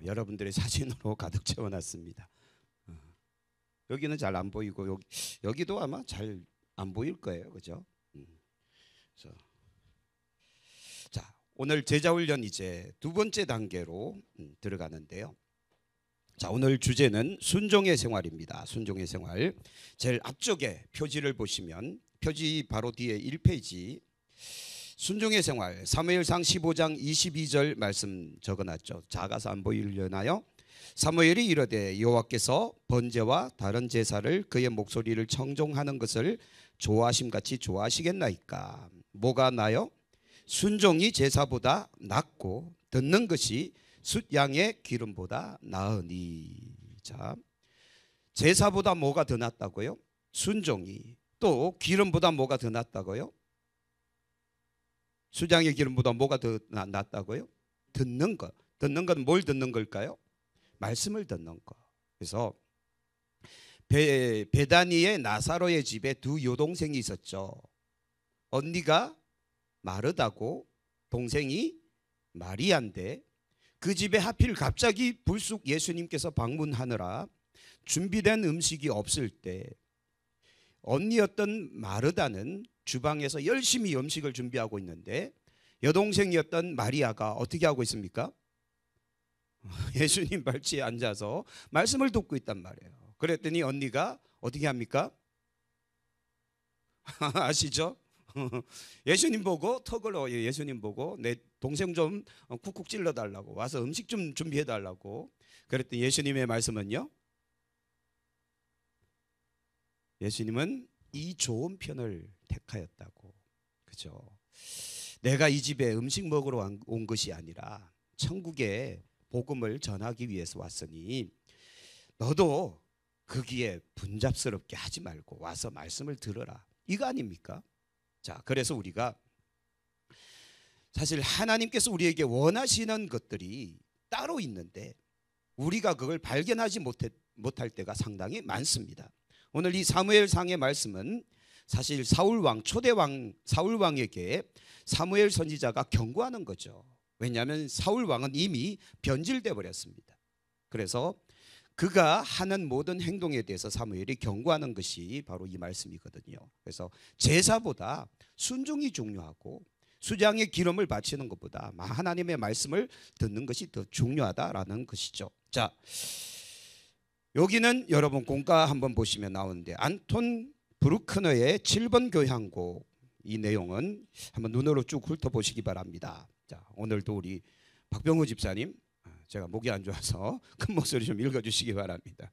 여러분들의 사진으로 가득 채워놨습니다. 여기는 잘 안 보이고 여기도 아마 잘 안 보일 거예요, 그죠? 자, 오늘 제자훈련 이제 두 번째 단계로 들어가는데요. 자, 오늘 주제는 순종의 생활입니다. 순종의 생활. 제일 앞쪽에 표지를 보시면 표지 바로 뒤에 1페이지 순종의 생활 사무엘상 15장 22절 말씀 적어놨죠. 작아서 안 보이려나요? 사무엘이 이르되 여호와께서 번제와 다른 제사를 그의 목소리를 청종하는 것을 좋아하심같이 좋아하시겠나이까. 뭐가 나요? 순종이 제사보다 낫고 듣는 것이 숫양의 기름보다 나으니. 자, 제사보다 뭐가 더 낫다고요? 순종이. 또 기름보다 뭐가 더 낫다고요? 숫양의 기름보다 뭐가 더 낫다고요? 듣는 것. 듣는 건 뭘 듣는 걸까요? 말씀을 듣는 것. 그래서 베다니의 나사로의 집에 두 여동생이 있었죠. 언니가 마르다고 동생이 마리아인데 그 집에 하필 갑자기 불쑥 예수님께서 방문하느라 준비된 음식이 없을 때 언니였던 마르다는 주방에서 열심히 음식을 준비하고 있는데 여동생이었던 마리아가 어떻게 하고 있습니까? 예수님 발치에 앉아서 말씀을 듣고 있단 말이에요. 그랬더니 언니가 어떻게 합니까? 아시죠? 예수님 보고 턱을 예수님 보고 내 동생 좀 쿡쿡 찔러달라고 와서 음식 좀 준비해달라고. 그랬더니 예수님의 말씀은요, 예수님은 이 좋은 편을 택하였다고. 그죠? 내가 이 집에 음식 먹으러 온 것이 아니라 천국의 복음을 전하기 위해서 왔으니 너도 거기에 분잡스럽게 하지 말고 와서 말씀을 들어라. 이거 아닙니까? 자, 그래서 우리가 사실 하나님께서 우리에게 원하시는 것들이 따로 있는데 우리가 그걸 발견하지 못할 때가 상당히 많습니다. 오늘 이 사무엘상의 말씀은 사실 사울왕 초대왕 사울왕에게 사무엘 선지자가 경고하는 거죠. 왜냐하면 사울왕은 이미 변질돼 버렸습니다. 그래서 그가 하는 모든 행동에 대해서 사무엘이 경고하는 것이 바로 이 말씀이거든요. 그래서 제사보다 순종이 중요하고 수장의 기름을 바치는 것보다 하나님의 말씀을 듣는 것이 더 중요하다라는 것이죠. 자, 여기는 여러분 공과 한번 보시면 나오는데 안톤 브루크너의 7번 교향곡, 이 내용은 한번 눈으로 쭉 훑어보시기 바랍니다. 자, 오늘도 우리 박병호 집사님, 제가 목이 안 좋아서 큰 목소리 좀 읽어주시기 바랍니다.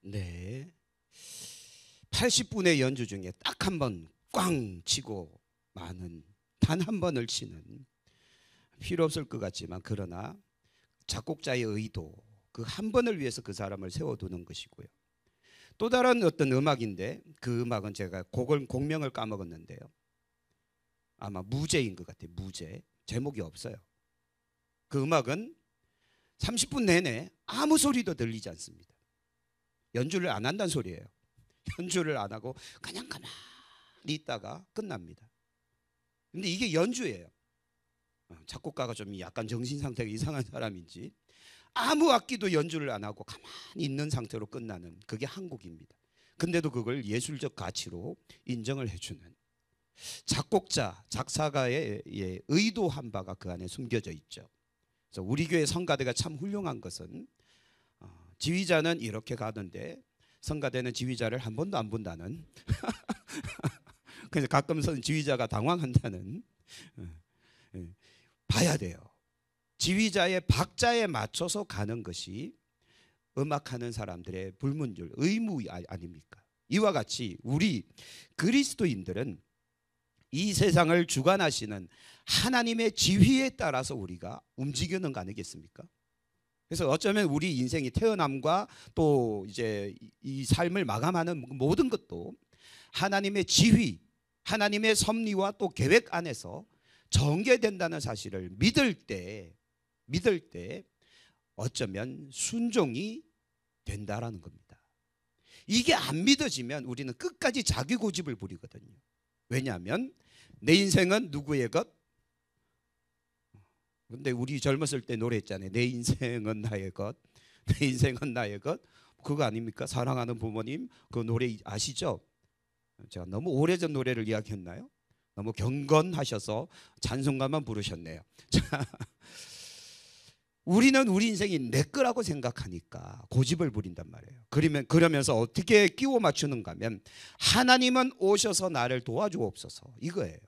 네, 80분의 연주 중에 딱 한 번 꽝 치고 마는, 단 한 번을 치는, 필요 없을 것 같지만 그러나 작곡자의 의도, 그 한 번을 위해서 그 사람을 세워두는 것이고요. 또 다른 어떤 음악인데 그 음악은 제가 곡명을 까먹었는데요, 아마 무제인 것 같아요. 무제. 제목이 없어요. 그 음악은 30분 내내 아무 소리도 들리지 않습니다. 연주를 안 한다는 소리예요. 연주를 안 하고 그냥 가만히 있다가 끝납니다. 근데 이게 연주예요. 작곡가가 좀 약간 정신 상태가 이상한 사람인지 아무 악기도 연주를 안 하고 가만히 있는 상태로 끝나는 그게 한국입니다. 근데도 그걸 예술적 가치로 인정을 해주는 작곡자, 작사가의 의도한 바가 그 안에 숨겨져 있죠. 그래서 우리 교회 성가대가 참 훌륭한 것은 지휘자는 이렇게 가는데 성가대는 지휘자를 한 번도 안 본다는 그래서 가끔은 지휘자가 당황한다는 봐야 돼요. 지휘자의 박자에 맞춰서 가는 것이 음악하는 사람들의 불문율, 의무 아닙니까? 이와 같이 우리 그리스도인들은 이 세상을 주관하시는 하나님의 지휘에 따라서 우리가 움직이는 거 아니겠습니까? 그래서 어쩌면 우리 인생이 태어남과 또 이제 이 삶을 마감하는 모든 것도 하나님의 지휘, 하나님의 섭리와 또 계획 안에서 전개된다는 사실을 믿을 때 어쩌면 순종이 된다라는 겁니다. 이게 안 믿어지면 우리는 끝까지 자기 고집을 부리거든요. 왜냐하면 내 인생은 누구의 것? 근데 우리 젊었을 때 노래했잖아요. 내 인생은 나의 것. 내 인생은 나의 것. 그거 아닙니까? 사랑하는 부모님 그 노래 아시죠? 제가 너무 오래전 노래를 이야기했나요? 너무 경건하셔서 찬송가만 부르셨네요. 자, 우리는 우리 인생이 내 거라고 생각하니까 고집을 부린단 말이에요. 그러면서 어떻게 끼워 맞추는가 하면 하나님은 오셔서 나를 도와주옵소서 이거예요.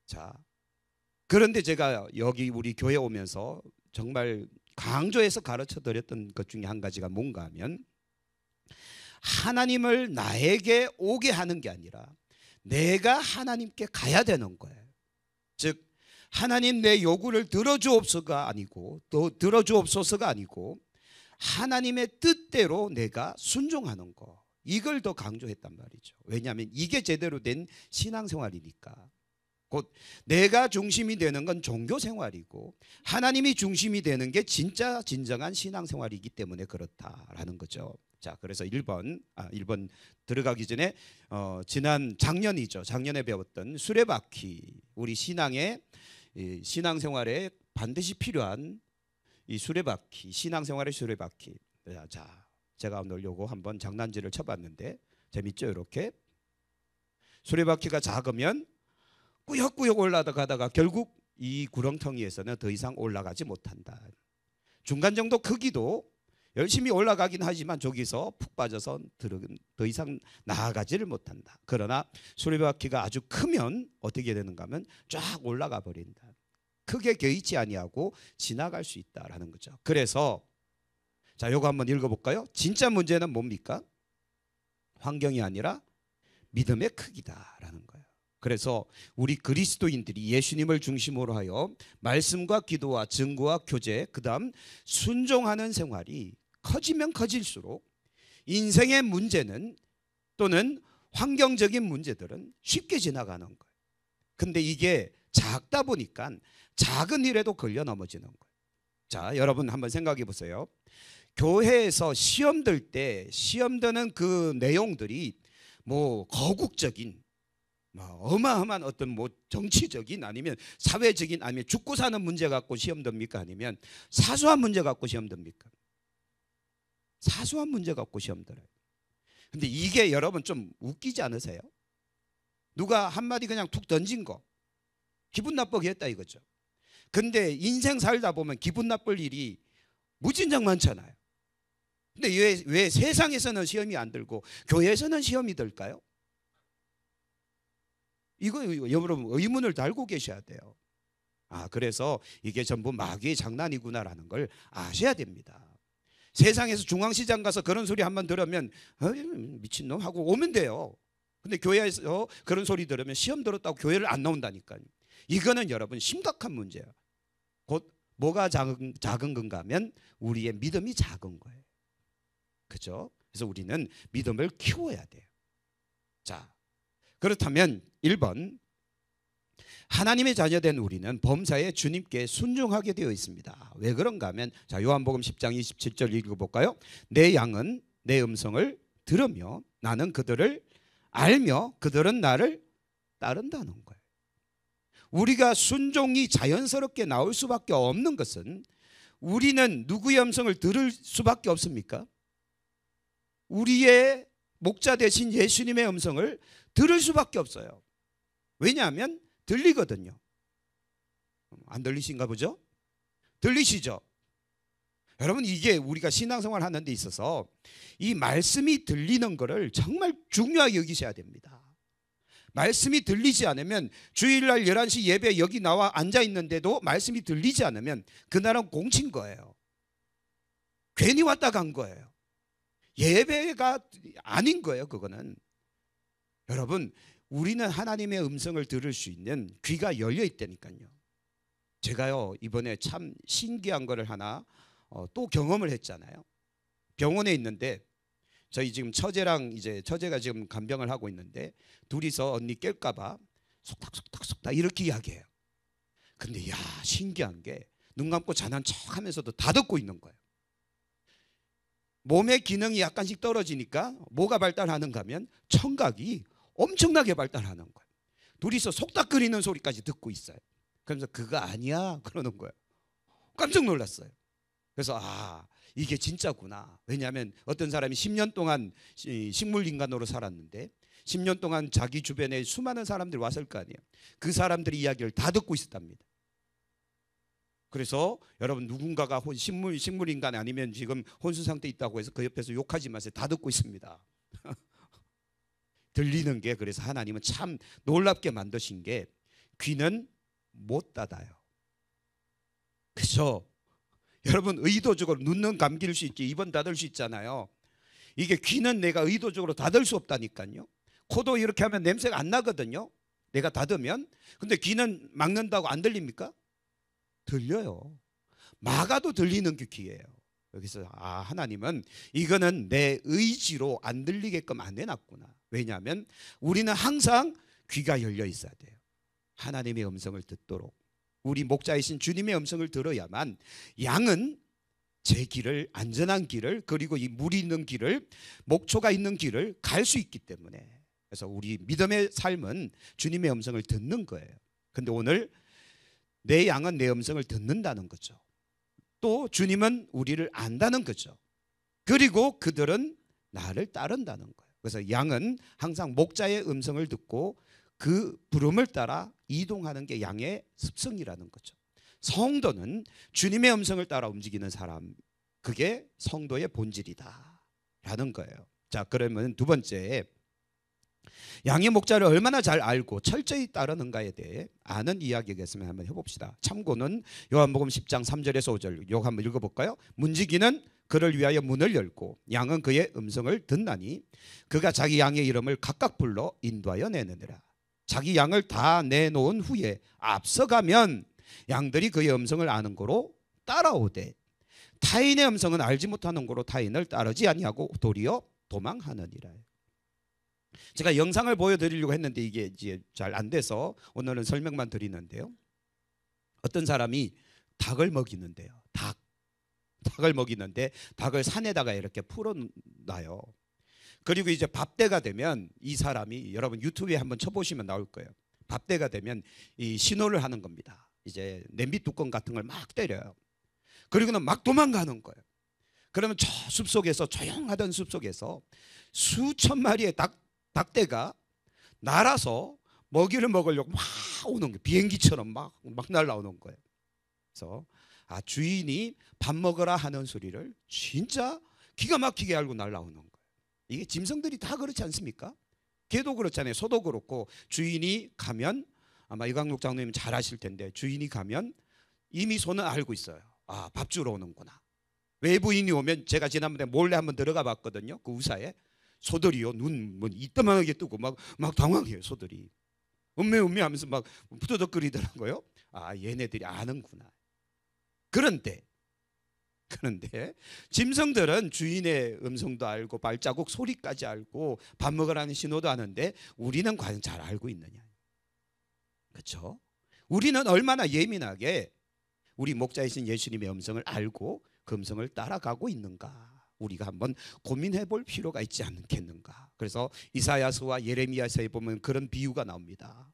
자, 그런데 제가 여기 우리 교회 오면서 정말 강조해서 가르쳐 드렸던 것 중에 한 가지가 뭔가 하면 하나님을 나에게 오게 하는 게 아니라 내가 하나님께 가야 되는 거예요. 즉 하나님 내 요구를 들어주옵소서가 아니고 하나님의 뜻대로 내가 순종하는 거, 이걸 더 강조했단 말이죠. 왜냐하면 이게 제대로 된 신앙생활이니까. 곧 내가 중심이 되는 건 종교생활이고 하나님이 중심이 되는 게 진짜 진정한 신앙생활이기 때문에 그렇다라는 거죠. 자, 그래서 1번 들어가기 전에 지난 작년에 배웠던 수레바퀴, 우리 신앙생활에 반드시 필요한 이 수레바퀴, 신앙생활의 수레바퀴. 자, 제가 오늘 요거 한번 장난질을 쳐봤는데 재밌죠? 이렇게 수레바퀴가 작으면 꾸역꾸역 올라가다가 결국 이 구렁텅이에서는 더 이상 올라가지 못한다. 중간 정도 크기도 열심히 올라가긴 하지만 저기서 푹 빠져서 더 이상 나아가지를 못한다. 그러나 수레바퀴가 아주 크면 어떻게 되는가 하면 쫙 올라가 버린다. 크게 개의치 아니하고 지나갈 수 있다라는 거죠. 그래서 자, 요거 한번 읽어볼까요? 진짜 문제는 뭡니까? 환경이 아니라 믿음의 크기다라는 거예요. 그래서 우리 그리스도인들이 예수님을 중심으로 하여 말씀과 기도와 증거와 교제, 그다음 순종하는 생활이 커지면 커질수록 인생의 문제는 또는 환경적인 문제들은 쉽게 지나가는 거예요. 근데 이게 작다 보니까 작은 일에도 걸려 넘어지는 거예요. 자, 여러분 한번 생각해 보세요. 교회에서 시험 들 때 시험 드는 그 내용들이 뭐 거국적인 어마어마한 어떤 뭐 정치적인 아니면 사회적인 아니면 죽고 사는 문제 갖고 시험 듭니까? 아니면 사소한 문제 갖고 시험 듭니까? 사소한 문제 갖고 시험 들어요. 근데 이게 여러분 좀 웃기지 않으세요? 누가 한마디 그냥 툭 던진 거 기분 나쁘게 했다 이거죠. 근데 인생 살다 보면 기분 나쁠 일이 무진장 많잖아요. 근데 왜 세상에서는 시험이 안 들고 교회에서는 시험이 들까요? 이거 여러분 의문을 달고 계셔야 돼요. 그래서 이게 전부 마귀의 장난이구나라는 걸 아셔야 됩니다. 세상에서 중앙시장 가서 그런 소리 한번 들으면 미친놈 하고 오면 돼요. 근데 교회에서 그런 소리 들으면 시험 들었다고 교회를 안 나온다니까요. 이거는 여러분 심각한 문제예요. 곧 뭐가 작은 건가 하면 우리의 믿음이 작은 거예요. 그죠? 그래서 우리는 믿음을 키워야 돼요. 자, 그렇다면 1번 하나님의 자녀된 우리는 범사에 주님께 순종하게 되어 있습니다. 왜 그런가 하면 자, 요한복음 10장 27절 읽어볼까요? 내 양은 내 음성을 들으며 나는 그들을 알며 그들은 나를 따른다는 거예요. 우리가 순종이 자연스럽게 나올 수밖에 없는 것은 우리는 누구의 음성을 들을 수밖에 없습니까? 우리의 목자 되신 예수님의 음성을 들을 수밖에 없어요. 왜냐하면 들리거든요. 안 들리신가 보죠? 들리시죠? 여러분, 이게 우리가 신앙생활 하는 데 있어서 이 말씀이 들리는 거를 정말 중요하게 여기셔야 됩니다. 말씀이 들리지 않으면 주일날 11시 예배 여기 나와 앉아 있는데도 말씀이 들리지 않으면 그날은 공친 거예요. 괜히 왔다 간 거예요. 예배가 아닌 거예요. 그거는. 여러분, 우리는 하나님의 음성을 들을 수 있는 귀가 열려 있다니까요. 제가요 이번에 참 신기한 거를 하나 또 경험을 했잖아요. 병원에 있는데 저희 지금 처제랑 이제 처제가 지금 간병을 하고 있는데 둘이서 언니 깰까봐 속닥속닥속닥 이렇게 이야기해요. 근데 야, 신기한 게 눈 감고 자는 척 하면서도 다 듣고 있는 거예요. 몸의 기능이 약간씩 떨어지니까 뭐가 발달하는가 하면 청각이 엄청나게 발달하는 거예요. 둘이서 속닥거리는 소리까지 듣고 있어요. 그러면서 그거 아니야 그러는 거예요. 깜짝 놀랐어요. 그래서 이게 진짜구나. 왜냐하면 어떤 사람이 10년 동안 식물인간으로 살았는데 10년 동안 자기 주변에 수많은 사람들이 왔을 거 아니에요. 그 사람들이 이야기를 다 듣고 있었답니다. 그래서 여러분, 누군가가 식물인간 아니면 지금 혼수 상태에 있다고 해서 그 옆에서 욕하지 마세요. 다 듣고 있습니다. 들리는 게, 그래서 하나님은 참 놀랍게 만드신 게 귀는 못 닫아요. 그렇죠? 여러분, 의도적으로 눈은 감길 수 있지 입은 닫을 수 있잖아요. 이게 귀는 내가 의도적으로 닫을 수 없다니까요. 코도 이렇게 하면 냄새가 안 나거든요. 내가 닫으면. 근데 귀는 막는다고 안 들립니까? 들려요. 막아도 들리는 게 귀예요. 여기서 하나님은 이거는 내 의지로 안 들리게끔 안 해놨구나. 왜냐하면 우리는 항상 귀가 열려 있어야 돼요. 하나님의 음성을 듣도록. 우리 목자이신 주님의 음성을 들어야만 양은 제 길을, 안전한 길을, 그리고 이 물이 있는 길을, 목초가 있는 길을 갈 수 있기 때문에. 그래서 우리 믿음의 삶은 주님의 음성을 듣는 거예요. 근데 오늘 내 양은 내 음성을 듣는다는 거죠. 또 주님은 우리를 안다는 거죠. 그리고 그들은 나를 따른다는 거예요. 그래서 양은 항상 목자의 음성을 듣고 그 부름을 따라 이동하는 게 양의 습성이라는 거죠. 성도는 주님의 음성을 따라 움직이는 사람, 그게 성도의 본질이다 라는 거예요. 자, 그러면 두 번째, 양의 목자를 얼마나 잘 알고 철저히 따르는가에 대해 아는 이야기겠으면 한번 해봅시다. 참고는 요한복음 10장 3절에서 5절 요거 한번 읽어볼까요? 문지기는 그를 위하여 문을 열고 양은 그의 음성을 듣나니 그가 자기 양의 이름을 각각 불러 인도하여 내느니라. 자기 양을 다 내놓은 후에 앞서가면 양들이 그의 음성을 아는 거로 따라오되 타인의 음성은 알지 못하는 거로 타인을 따르지 아니하고 도리어 도망하느니라. 제가 영상을 보여드리려고 했는데 이게 이제 잘 안 돼서 오늘은 설명만 드리는데요. 어떤 사람이 닭을 먹이는데요. 닭을 먹이는데 닭을 산에다가 이렇게 풀어놔요. 그리고 이제 밥때가 되면 이 사람이, 여러분 유튜브에 한번 쳐보시면 나올 거예요. 밥때가 되면 이 신호를 하는 겁니다. 이제 냄비 뚜껑 같은 걸 막 때려요. 그리고는 막 도망가는 거예요. 그러면 저 숲속에서, 조용하던 숲속에서 수천 마리의 닭떼가 날아서 먹이를 먹으려고 막 오는 거예요. 비행기처럼 막 날아오는 거예요. 그래서 주인이 밥 먹으라 하는 소리를 진짜 기가 막히게 알고 날아오는 거예요. 이게 짐승들이 다 그렇지 않습니까? 개도 그렇잖아요. 소도 그렇고 주인이 가면, 아마 이광록 장로님 잘 아실 텐데, 주인이 가면 이미 소는 알고 있어요. 밥 주러 오는구나. 외부인이 오면, 제가 지난번에 몰래 한번 들어가 봤거든요. 그 우사에 소들이요, 눈 이따만하게 뜨고 막 당황해요. 소들이 음메 하면서 막 부더덕거리더라고요. 얘네들이 아는구나. 그런데 짐승들은 주인의 음성도 알고 발자국 소리까지 알고 밥 먹으라는 신호도 아는데 우리는 과연 잘 알고 있느냐? 그렇죠? 우리는 얼마나 예민하게 우리 목자이신 예수님의 음성을 알고 그 음성을 따라가고 있는가? 우리가 한번 고민해 볼 필요가 있지 않겠는가? 그래서 이사야서와 예레미야서에 보면 그런 비유가 나옵니다.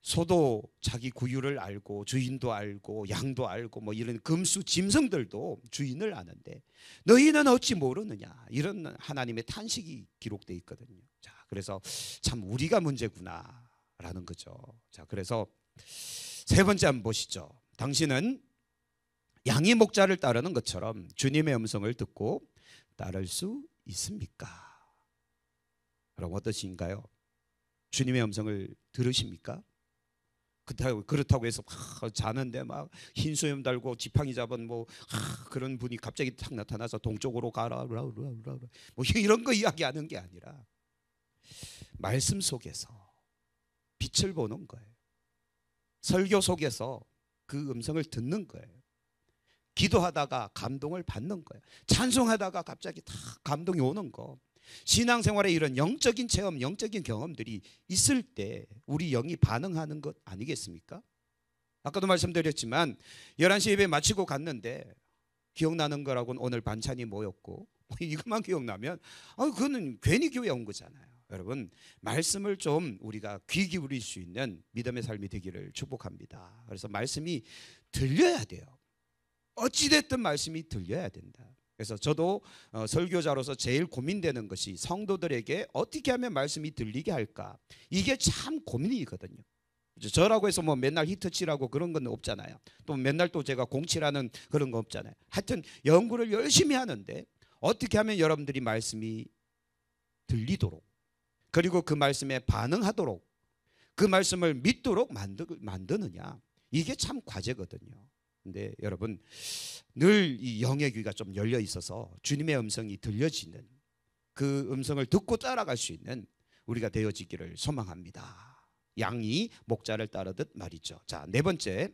소도 자기 구유를 알고 주인도 알고 양도 알고 뭐 이런 금수 짐승들도 주인을 아는데 너희는 어찌 모르느냐, 이런 하나님의 탄식이 기록되어 있거든요. 자, 그래서 참 우리가 문제구나라는 거죠. 자, 그래서 세 번째 한번 보시죠. 당신은 양이 목자를 따르는 것처럼 주님의 음성을 듣고 따를 수 있습니까? 그럼 어떠신가요? 주님의 음성을 들으십니까? 그렇다고 해서 자는데 막 흰 수염 달고 지팡이 잡은 뭐 그런 분이 갑자기 탁 나타나서 동쪽으로 가라 뭐 이런 거 이야기하는 게 아니라 말씀 속에서 빛을 보는 거예요. 설교 속에서 그 음성을 듣는 거예요. 기도하다가 감동을 받는 거예요. 찬송하다가 갑자기 다 감동이 오는 거. 신앙생활에 이런 영적인 체험, 영적인 경험들이 있을 때 우리 영이 반응하는 것 아니겠습니까? 아까도 말씀드렸지만 11시 예배 마치고 갔는데 기억나는 거라고는 오늘 반찬이 뭐였고 이것만 기억나면 그거는 괜히 교회 온 거잖아요. 여러분, 말씀을 좀 우리가 귀 기울일 수 있는 믿음의 삶이 되기를 축복합니다. 그래서 말씀이 들려야 돼요. 어찌됐든 말씀이 들려야 된다. 그래서 저도 설교자로서 제일 고민되는 것이 성도들에게 어떻게 하면 말씀이 들리게 할까. 이게 참 고민이거든요. 저라고 해서 뭐 맨날 히트치라고 그런 건 없잖아요. 또 맨날 또 제가 공치라는 그런 거 없잖아요. 하여튼 연구를 열심히 하는데 어떻게 하면 여러분들이 말씀이 들리도록, 그리고 그 말씀에 반응하도록, 그 말씀을 믿도록 만드느냐, 이게 참 과제거든요. 근데 여러분, 늘 이 영의 귀가 좀 열려 있어서 주님의 음성이 들려지는, 그 음성을 듣고 따라갈 수 있는 우리가 되어지기를 소망합니다. 양이 목자를 따르듯 말이죠. 자, 네 번째,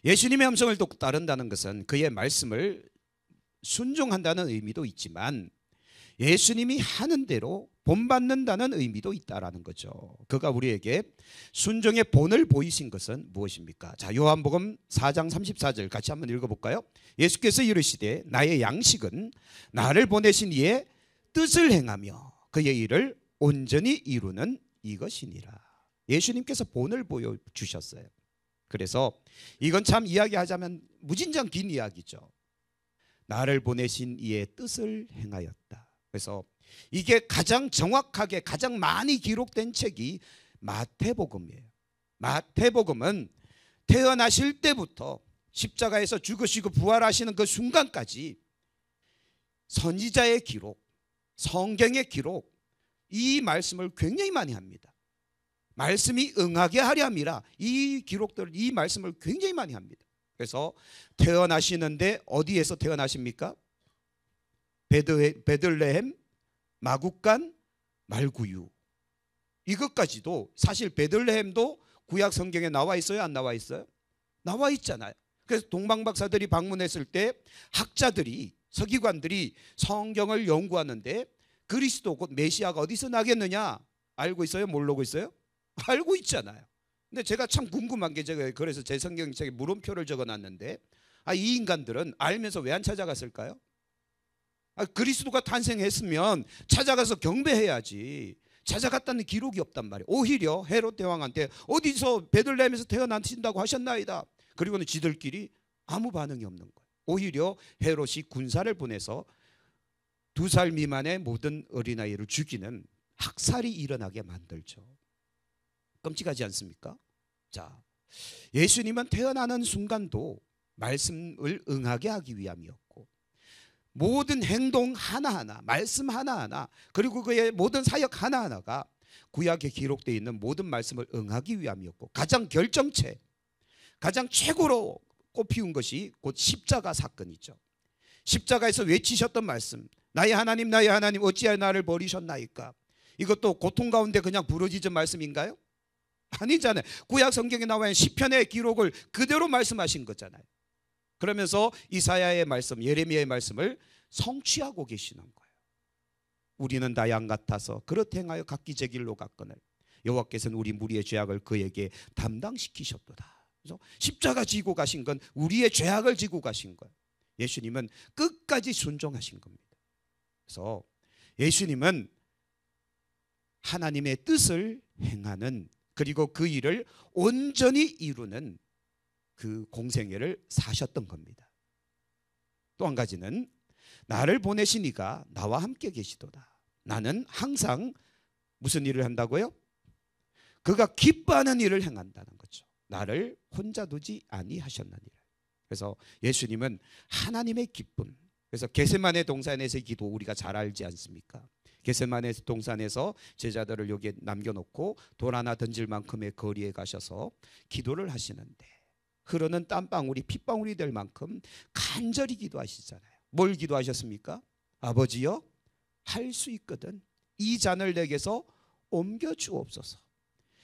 예수님의 음성을 듣고 따른다는 것은 그의 말씀을 순종한다는 의미도 있지만 예수님이 하는 대로 본받는다는 의미도 있다라는 거죠. 그가 우리에게 순종의 본을 보이신 것은 무엇입니까? 자, 요한복음 4장 34절 같이 한번 읽어볼까요? 예수께서 이르시되 나의 양식은 나를 보내신 이의 뜻을 행하며 그의 일을 온전히 이루는 이것이니라. 예수님께서 본을 보여주셨어요. 그래서 이건 참 이야기하자면 무진장 긴 이야기죠. 나를 보내신 이의 뜻을 행하였다. 그래서 이게 가장 정확하게 가장 많이 기록된 책이 마태복음이에요. 마태복음은 태어나실 때부터 십자가에서 죽으시고 부활하시는 그 순간까지 선지자의 기록, 성경의 기록, 이 말씀을 굉장히 많이 합니다. 말씀이 응하게 하려 함이라 이 기록들, 이 말씀을 굉장히 많이 합니다. 그래서 태어나시는데 어디에서 태어나십니까? 베들레헴, 마국간, 말구유. 이것까지도 사실 베들레헴도 구약 성경에 나와 있어요, 안 나와 있어요? 나와 있잖아요. 그래서 동방박사들이 방문했을 때 학자들이, 서기관들이 성경을 연구하는데 그리스도 곧 메시아가 어디서 나겠느냐 알고 있어요? 모르고 있어요? 알고 있잖아요. 근데 제가 참 궁금한 게, 제가 그래서 제 성경책에 물음표를 적어놨는데 이 인간들은 알면서 왜 안 찾아갔을까요? 그리스도가 탄생했으면 찾아가서 경배해야지. 찾아갔다는 기록이 없단 말이에요. 오히려 헤롯 대왕한테 어디서 베들레헴에서 태어나신다고 하셨나이다. 그리고는 지들끼리 아무 반응이 없는 거예요. 오히려 헤롯이 군사를 보내서 2살 미만의 모든 어린아이를 죽이는 학살이 일어나게 만들죠. 끔찍하지 않습니까? 자, 예수님은 태어나는 순간도 말씀을 응하게 하기 위함이었고, 모든 행동 하나하나, 말씀 하나하나, 그리고 그의 모든 사역 하나하나가 구약에 기록되어 있는 모든 말씀을 응하기 위함이었고, 가장 결정체, 가장 최고로 꼽히운 것이 곧 십자가 사건이죠. 십자가에서 외치셨던 말씀, 나의 하나님 나의 하나님 어찌하여 나를 버리셨나이까. 이것도 고통 가운데 그냥 부르짖은 말씀인가요? 아니잖아요. 구약 성경에 나와 있는 시편의 기록을 그대로 말씀하신 거잖아요. 그러면서 이사야의 말씀, 예레미야의 말씀을 성취하고 계시는 거예요. 우리는 다 양 같아서 그릇 행하여 각기 제 길로 갔거늘 여호와께서는 우리 무리의 죄악을 그에게 담당시키셨도다. 그래서 십자가 지고 가신 건 우리의 죄악을 지고 가신 거예요. 예수님은 끝까지 순종하신 겁니다. 그래서 예수님은 하나님의 뜻을 행하는 그리고 그 일을 온전히 이루는 그 공생애를 사셨던 겁니다. 또 한 가지는 나를 보내신 이가 나와 함께 계시도다. 나는 항상 무슨 일을 한다고요? 그가 기뻐하는 일을 행한다는 거죠. 나를 혼자 두지 아니하셨느니라. 그래서 예수님은 하나님의 기쁨. 그래서 겟세마네 동산에서의 기도 우리가 잘 알지 않습니까? 겟세마네 동산에서 제자들을 여기에 남겨놓고 돌 하나 던질 만큼의 거리에 가셔서 기도를 하시는데 흐르는 땀방울이 핏방울이 될 만큼 간절히 기도하시잖아요. 뭘 기도하셨습니까? 아버지여, 할 수 있거든 이 잔을 내게서 옮겨 주옵소서.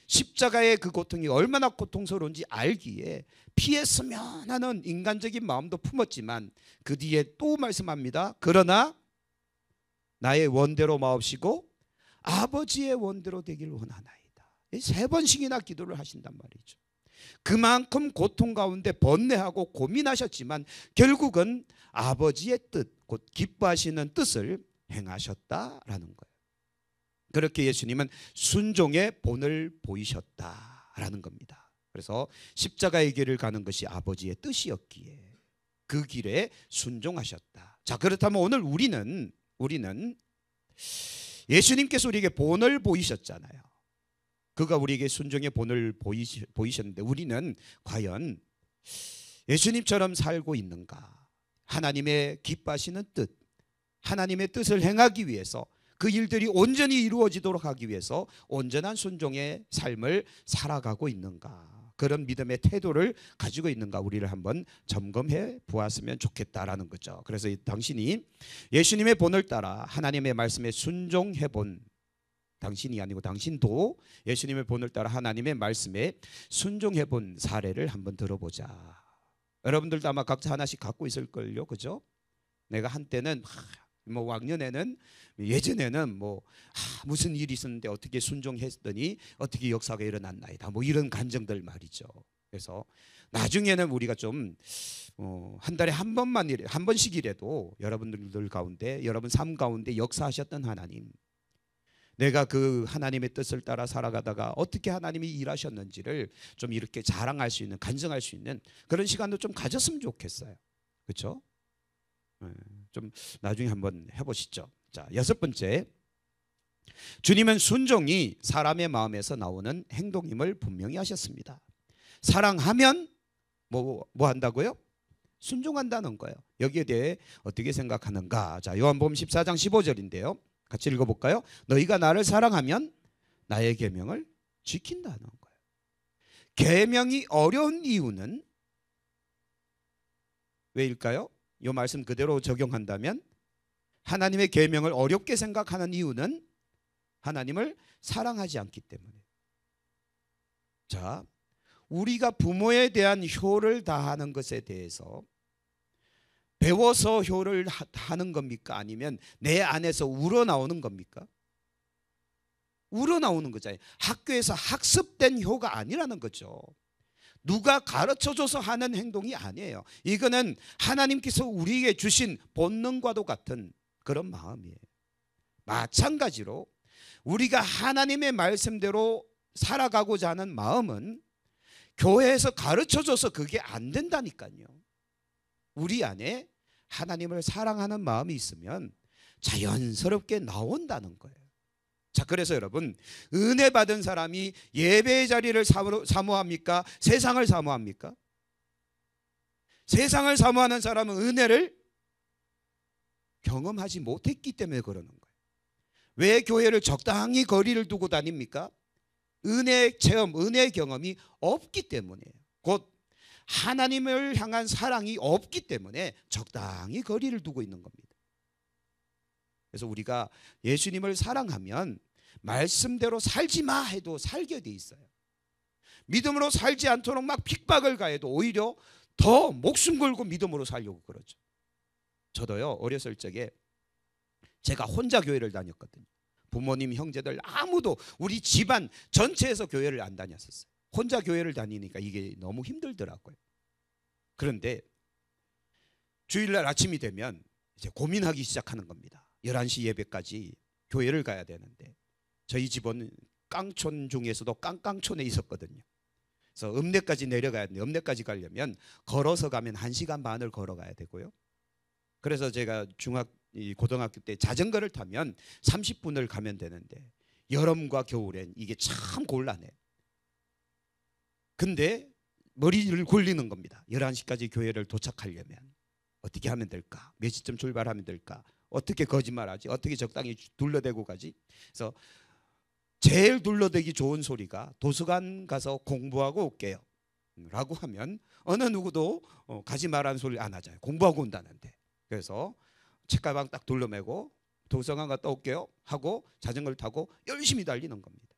십자가의 그 고통이 얼마나 고통스러운지 알기에 피했으면 하는 인간적인 마음도 품었지만 그 뒤에 또 말씀합니다. 그러나 나의 원대로 마옵시고 아버지의 원대로 되길 원하나이다. 3번씩이나 기도를 하신단 말이죠. 그만큼 고통 가운데 번뇌하고 고민하셨지만 결국은 아버지의 뜻, 곧 기뻐하시는 뜻을 행하셨다라는 거예요. 그렇게 예수님은 순종의 본을 보이셨다라는 겁니다. 그래서 십자가의 길을 가는 것이 아버지의 뜻이었기에 그 길에 순종하셨다. 자, 그렇다면 오늘 우리는 예수님께서 우리에게 본을 보이셨잖아요. 그가 우리에게 순종의 본을 보이셨는데 우리는 과연 예수님처럼 살고 있는가? 하나님의 기뻐하시는 뜻, 하나님의 뜻을 행하기 위해서 그 일들이 온전히 이루어지도록 하기 위해서 온전한 순종의 삶을 살아가고 있는가? 그런 믿음의 태도를 가지고 있는가 우리를 한번 점검해 보았으면 좋겠다라는 거죠. 그래서 당신이 예수님의 본을 따라 하나님의 말씀에 순종해 본 당신이 아니고 당신도 예수님의 본을 따라 하나님의 말씀에 순종해 본 사례를 한번 들어보자. 여러분들도 아마 각자 하나씩 갖고 있을걸요. 그죠? 내가 한때는 뭐 왕년에는 예전에는 무슨 일이 있었는데 어떻게 순종했더니 어떻게 역사가 일어났나이다. 뭐 이런 간증들 말이죠. 그래서 나중에는 우리가 좀 한 달에 한 번씩이라도 여러분들 가운데 여러분 삶 가운데 역사하셨던 하나님, 내가 그 하나님의 뜻을 따라 살아가다가 어떻게 하나님이 일하셨는지를 좀 이렇게 자랑할 수 있는, 간증할 수 있는 그런 시간도 좀 가졌으면 좋겠어요. 그렇죠? 좀 나중에 한번 해보시죠. 자, 6번째, 주님은 순종이 사람의 마음에서 나오는 행동임을 분명히 하셨습니다. 사랑하면 뭐 한다고요? 순종한다는 거예요. 여기에 대해 어떻게 생각하는가? 자, 요한복음 14장 15절인데요. 같이 읽어볼까요? 너희가 나를 사랑하면 나의 계명을 지킨다는 거예요. 계명이 어려운 이유는 왜일까요? 이 말씀 그대로 적용한다면 하나님의 계명을 어렵게 생각하는 이유는 하나님을 사랑하지 않기 때문에. 자, 우리가 부모에 대한 효를 다하는 것에 대해서 배워서 효를 하는 겁니까? 아니면 내 안에서 우러나오는 겁니까? 우러나오는 거잖아요. 학교에서 학습된 효가 아니라는 거죠. 누가 가르쳐줘서 하는 행동이 아니에요. 이거는 하나님께서 우리에게 주신 본능과도 같은 그런 마음이에요. 마찬가지로 우리가 하나님의 말씀대로 살아가고자 하는 마음은 교회에서 가르쳐줘서 그게 안 된다니까요. 우리 안에 하나님을 사랑하는 마음이 있으면 자연스럽게 나온다는 거예요. 자, 그래서 여러분, 은혜 받은 사람이 예배의 자리를 사모합니까? 세상을 사모합니까? 세상을 사모하는 사람은 은혜를 경험하지 못했기 때문에 그러는 거예요. 왜 교회를 적당히 거리를 두고 다닙니까? 은혜 체험, 은혜 경험이 없기 때문이에요. 곧 하나님을 향한 사랑이 없기 때문에 적당히 거리를 두고 있는 겁니다. 그래서 우리가 예수님을 사랑하면 말씀대로 살지 마 해도 살게 돼 있어요. 믿음으로 살지 않도록 막 핍박을 가해도 오히려 더 목숨 걸고 믿음으로 살려고 그러죠. 저도요, 어렸을 적에 제가 혼자 교회를 다녔거든요. 부모님, 형제들 아무도 우리 집안 전체에서 교회를 안 다녔었어요. 혼자 교회를 다니니까 이게 너무 힘들더라고요. 그런데 주일날 아침이 되면 이제 고민하기 시작하는 겁니다. 11시 예배까지 교회를 가야 되는데 저희 집은 깡촌 중에서도 깡깡촌에 있었거든요. 그래서 읍내까지 내려가야 되는데 읍내까지 가려면 걸어서 가면 1시간 반을 걸어가야 되고요. 그래서 제가 고등학교 때 자전거를 타면 30분을 가면 되는데 여름과 겨울엔 이게 참 곤란해요. 근데 머리를 굴리는 겁니다. 11시까지 교회를 도착하려면 어떻게 하면 될까? 몇 시쯤 출발하면 될까? 어떻게 거짓말하지? 어떻게 적당히 둘러대고 가지? 그래서 제일 둘러대기 좋은 소리가 도서관 가서 공부하고 올게요 라고 하면 어느 누구도 가지 말라는 소리 안 하잖아요. 공부하고 온다는데. 그래서 책가방 딱 둘러매고 도서관 갔다 올게요 하고 자전거를 타고 열심히 달리는 겁니다.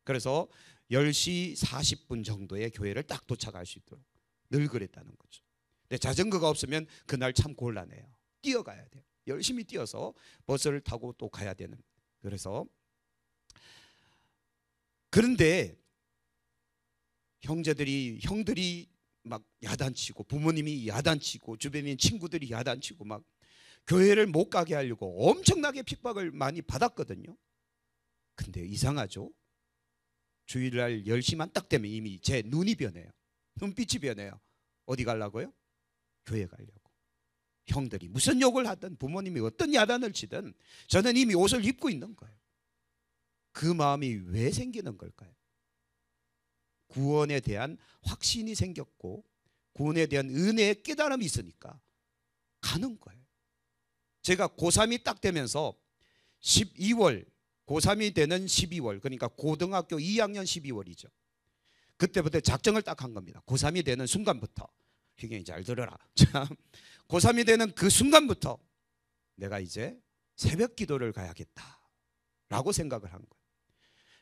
그래서 10시 40분 정도에 교회를 딱 도착할 수 있도록 늘 그랬다는 거죠. 근데 자전거가 없으면 그날 참 곤란해요. 뛰어가야 돼요. 열심히 뛰어서 버스를 타고 또 가야 되는. 그런데 형들이 막 야단치고 부모님이 야단치고 주변에 있는 친구들이 야단치고 막 교회를 못 가게 하려고 엄청나게 핍박을 많이 받았거든요. 근데 이상하죠. 주일날 10시만 딱 되면 이미 제 눈이 변해요. 눈빛이 변해요. 어디 가려고요? 교회 가려고. 형들이 무슨 욕을 하든 부모님이 어떤 야단을 치든 저는 이미 옷을 입고 있는 거예요. 그 마음이 왜 생기는 걸까요? 구원에 대한 확신이 생겼고 구원에 대한 은혜의 깨달음이 있으니까 가는 거예요. 제가 고3이 딱 되면서 12월 고3이 되는 12월 그러니까 고등학교 2학년 12월이죠. 그때부터 작정을 딱 한 겁니다. 고3이 되는 순간부터 희경이 잘 들어라. 참, 고3이 되는 그 순간부터 내가 이제 새벽 기도를 가야겠다라고 생각을 한 거예요.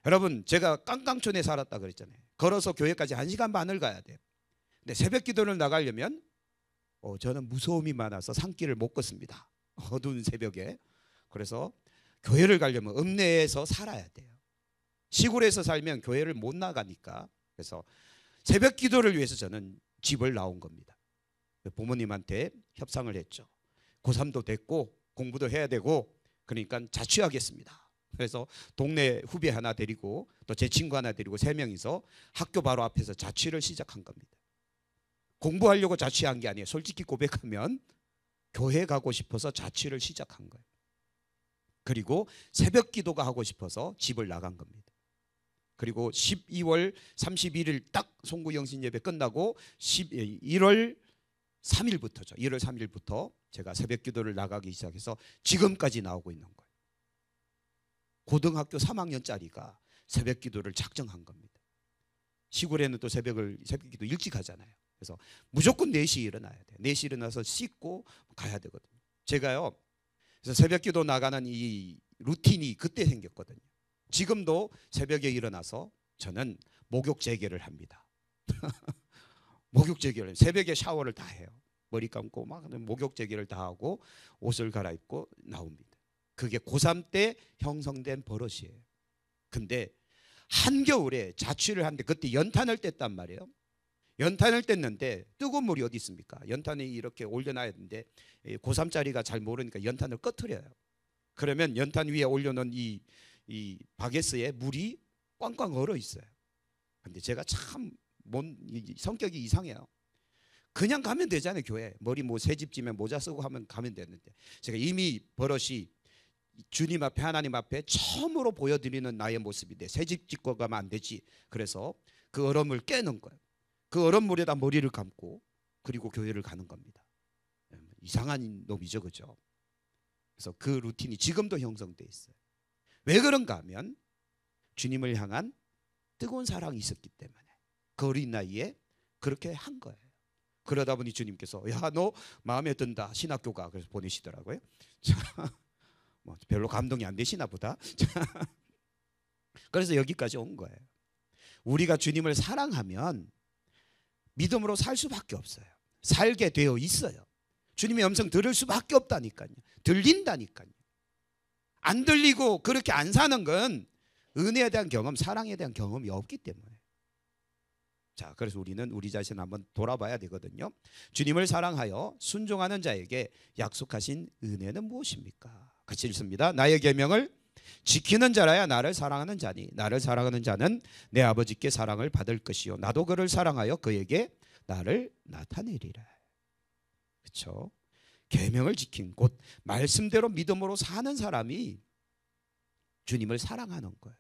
여러분 제가 깡깡촌에 살았다 그랬잖아요. 걸어서 교회까지 1시간 반을 가야 돼요. 근데 새벽 기도를 나가려면 저는 무서움이 많아서 산길을 못 걷습니다. 어두운 새벽에. 그래서 교회를 가려면 읍내에서 살아야 돼요. 시골에서 살면 교회를 못 나가니까. 그래서 새벽 기도를 위해서 저는 집을 나온 겁니다. 부모님한테 협상을 했죠. 고3도 됐고 공부도 해야 되고 그러니까 자취하겠습니다. 그래서 동네 후배 하나 데리고 또 제 친구 하나 데리고 3명이서 학교 바로 앞에서 자취를 시작한 겁니다. 공부하려고 자취한 게 아니에요. 솔직히 고백하면 교회 가고 싶어서 자취를 시작한 거예요. 그리고 새벽 기도가 하고 싶어서 집을 나간 겁니다. 그리고 12월 31일 딱 송구영신 예배 끝나고 1월 3일부터죠. 1월 3일부터 제가 새벽 기도를 나가기 시작해서 지금까지 나오고 있는 거예요. 고등학교 3학년짜리가 새벽 기도를 작정한 겁니다. 시골에는 또 새벽 기도 일찍 하잖아요. 그래서 무조건 4시에 일어나야 돼요. 4시에 일어나서 씻고 가야 되거든요. 제가요. 그래서 새벽 기도 나가는 이 루틴이 그때 생겼거든요. 지금도 새벽에 일어나서 저는 목욕 재개를 합니다. 목욕 재개를 새벽에 샤워를 다 해요. 머리 감고 막 목욕 재개를 다 하고 옷을 갈아입고 나옵니다. 그게 고3 때 형성된 버릇이에요. 근데 한겨울에 자취를 하는데 그때 연탄을 뗐단 말이에요. 연탄을 뗐는데 뜨거운 물이 어디 있습니까? 연탄이 이렇게 올려놔야 되는데 고3짜리가 잘 모르니까 연탄을 꺼트려요. 그러면 연탄 위에 올려놓은 이 바게스에 물이 꽝꽝 얼어 있어요. 근데 제가 참 성격이 이상해요. 그냥 가면 되잖아요. 교회 머리 새집 지면 모자 쓰고 하면 가면 되는데 제가 이미 버릇이 주님 앞에 하나님 앞에 처음으로 보여드리는 나의 모습인데 새집 짓고 가면 안 되지. 그래서 그 얼음을 깨는 거예요. 그 얼음물에다 머리를 감고 그리고 교회를 가는 겁니다. 이상한 놈이죠, 그죠? 그래서 그 루틴이 지금도 형성돼 있어요. 왜 그런가 하면 주님을 향한 뜨거운 사랑이 있었기 때문에 그 어린 나이에 그렇게 한 거예요. 그러다 보니 주님께서 야, 너 마음에 든다. 신학교 가. 그래서 보내시더라고요. 뭐 별로 감동이 안 되시나 보다. 그래서 여기까지 온 거예요. 우리가 주님을 사랑하면 믿음으로 살 수밖에 없어요. 살게 되어 있어요. 주님의 음성 들을 수밖에 없다니까요. 들린다니까요. 안 들리고 그렇게 안 사는 건 은혜에 대한 경험, 사랑에 대한 경험이 없기 때문에. 자, 그래서 우리는 우리 자신을 한번 돌아봐야 되거든요. 주님을 사랑하여 순종하는 자에게 약속하신 은혜는 무엇입니까? 같이 읽습니다. 나의 계명을 지키는 자라야 나를 사랑하는 자니 나를 사랑하는 자는 내 아버지께 사랑을 받을 것이요 나도 그를 사랑하여 그에게 나를 나타내리라. 그렇죠? 계명을 지킨 곧 말씀대로 믿음으로 사는 사람이 주님을 사랑하는 거예요.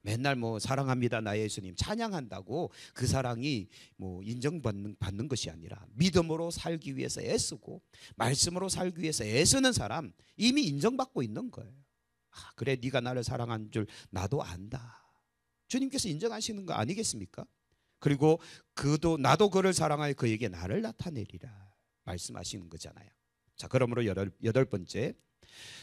맨날 뭐 사랑합니다 나 예수님 찬양한다고 그 사랑이 뭐 인정받는 것이 아니라 믿음으로 살기 위해서 애쓰고 말씀으로 살기 위해서 애쓰는 사람 이미 인정받고 있는 거예요. 아, 그래 네가 나를 사랑한 줄 나도 안다. 주님께서 인정하시는 거 아니겠습니까? 그리고 그도 나도 그를 사랑하여 그에게 나를 나타내리라 말씀하시는 거잖아요. 자, 그러므로 여덟 번째,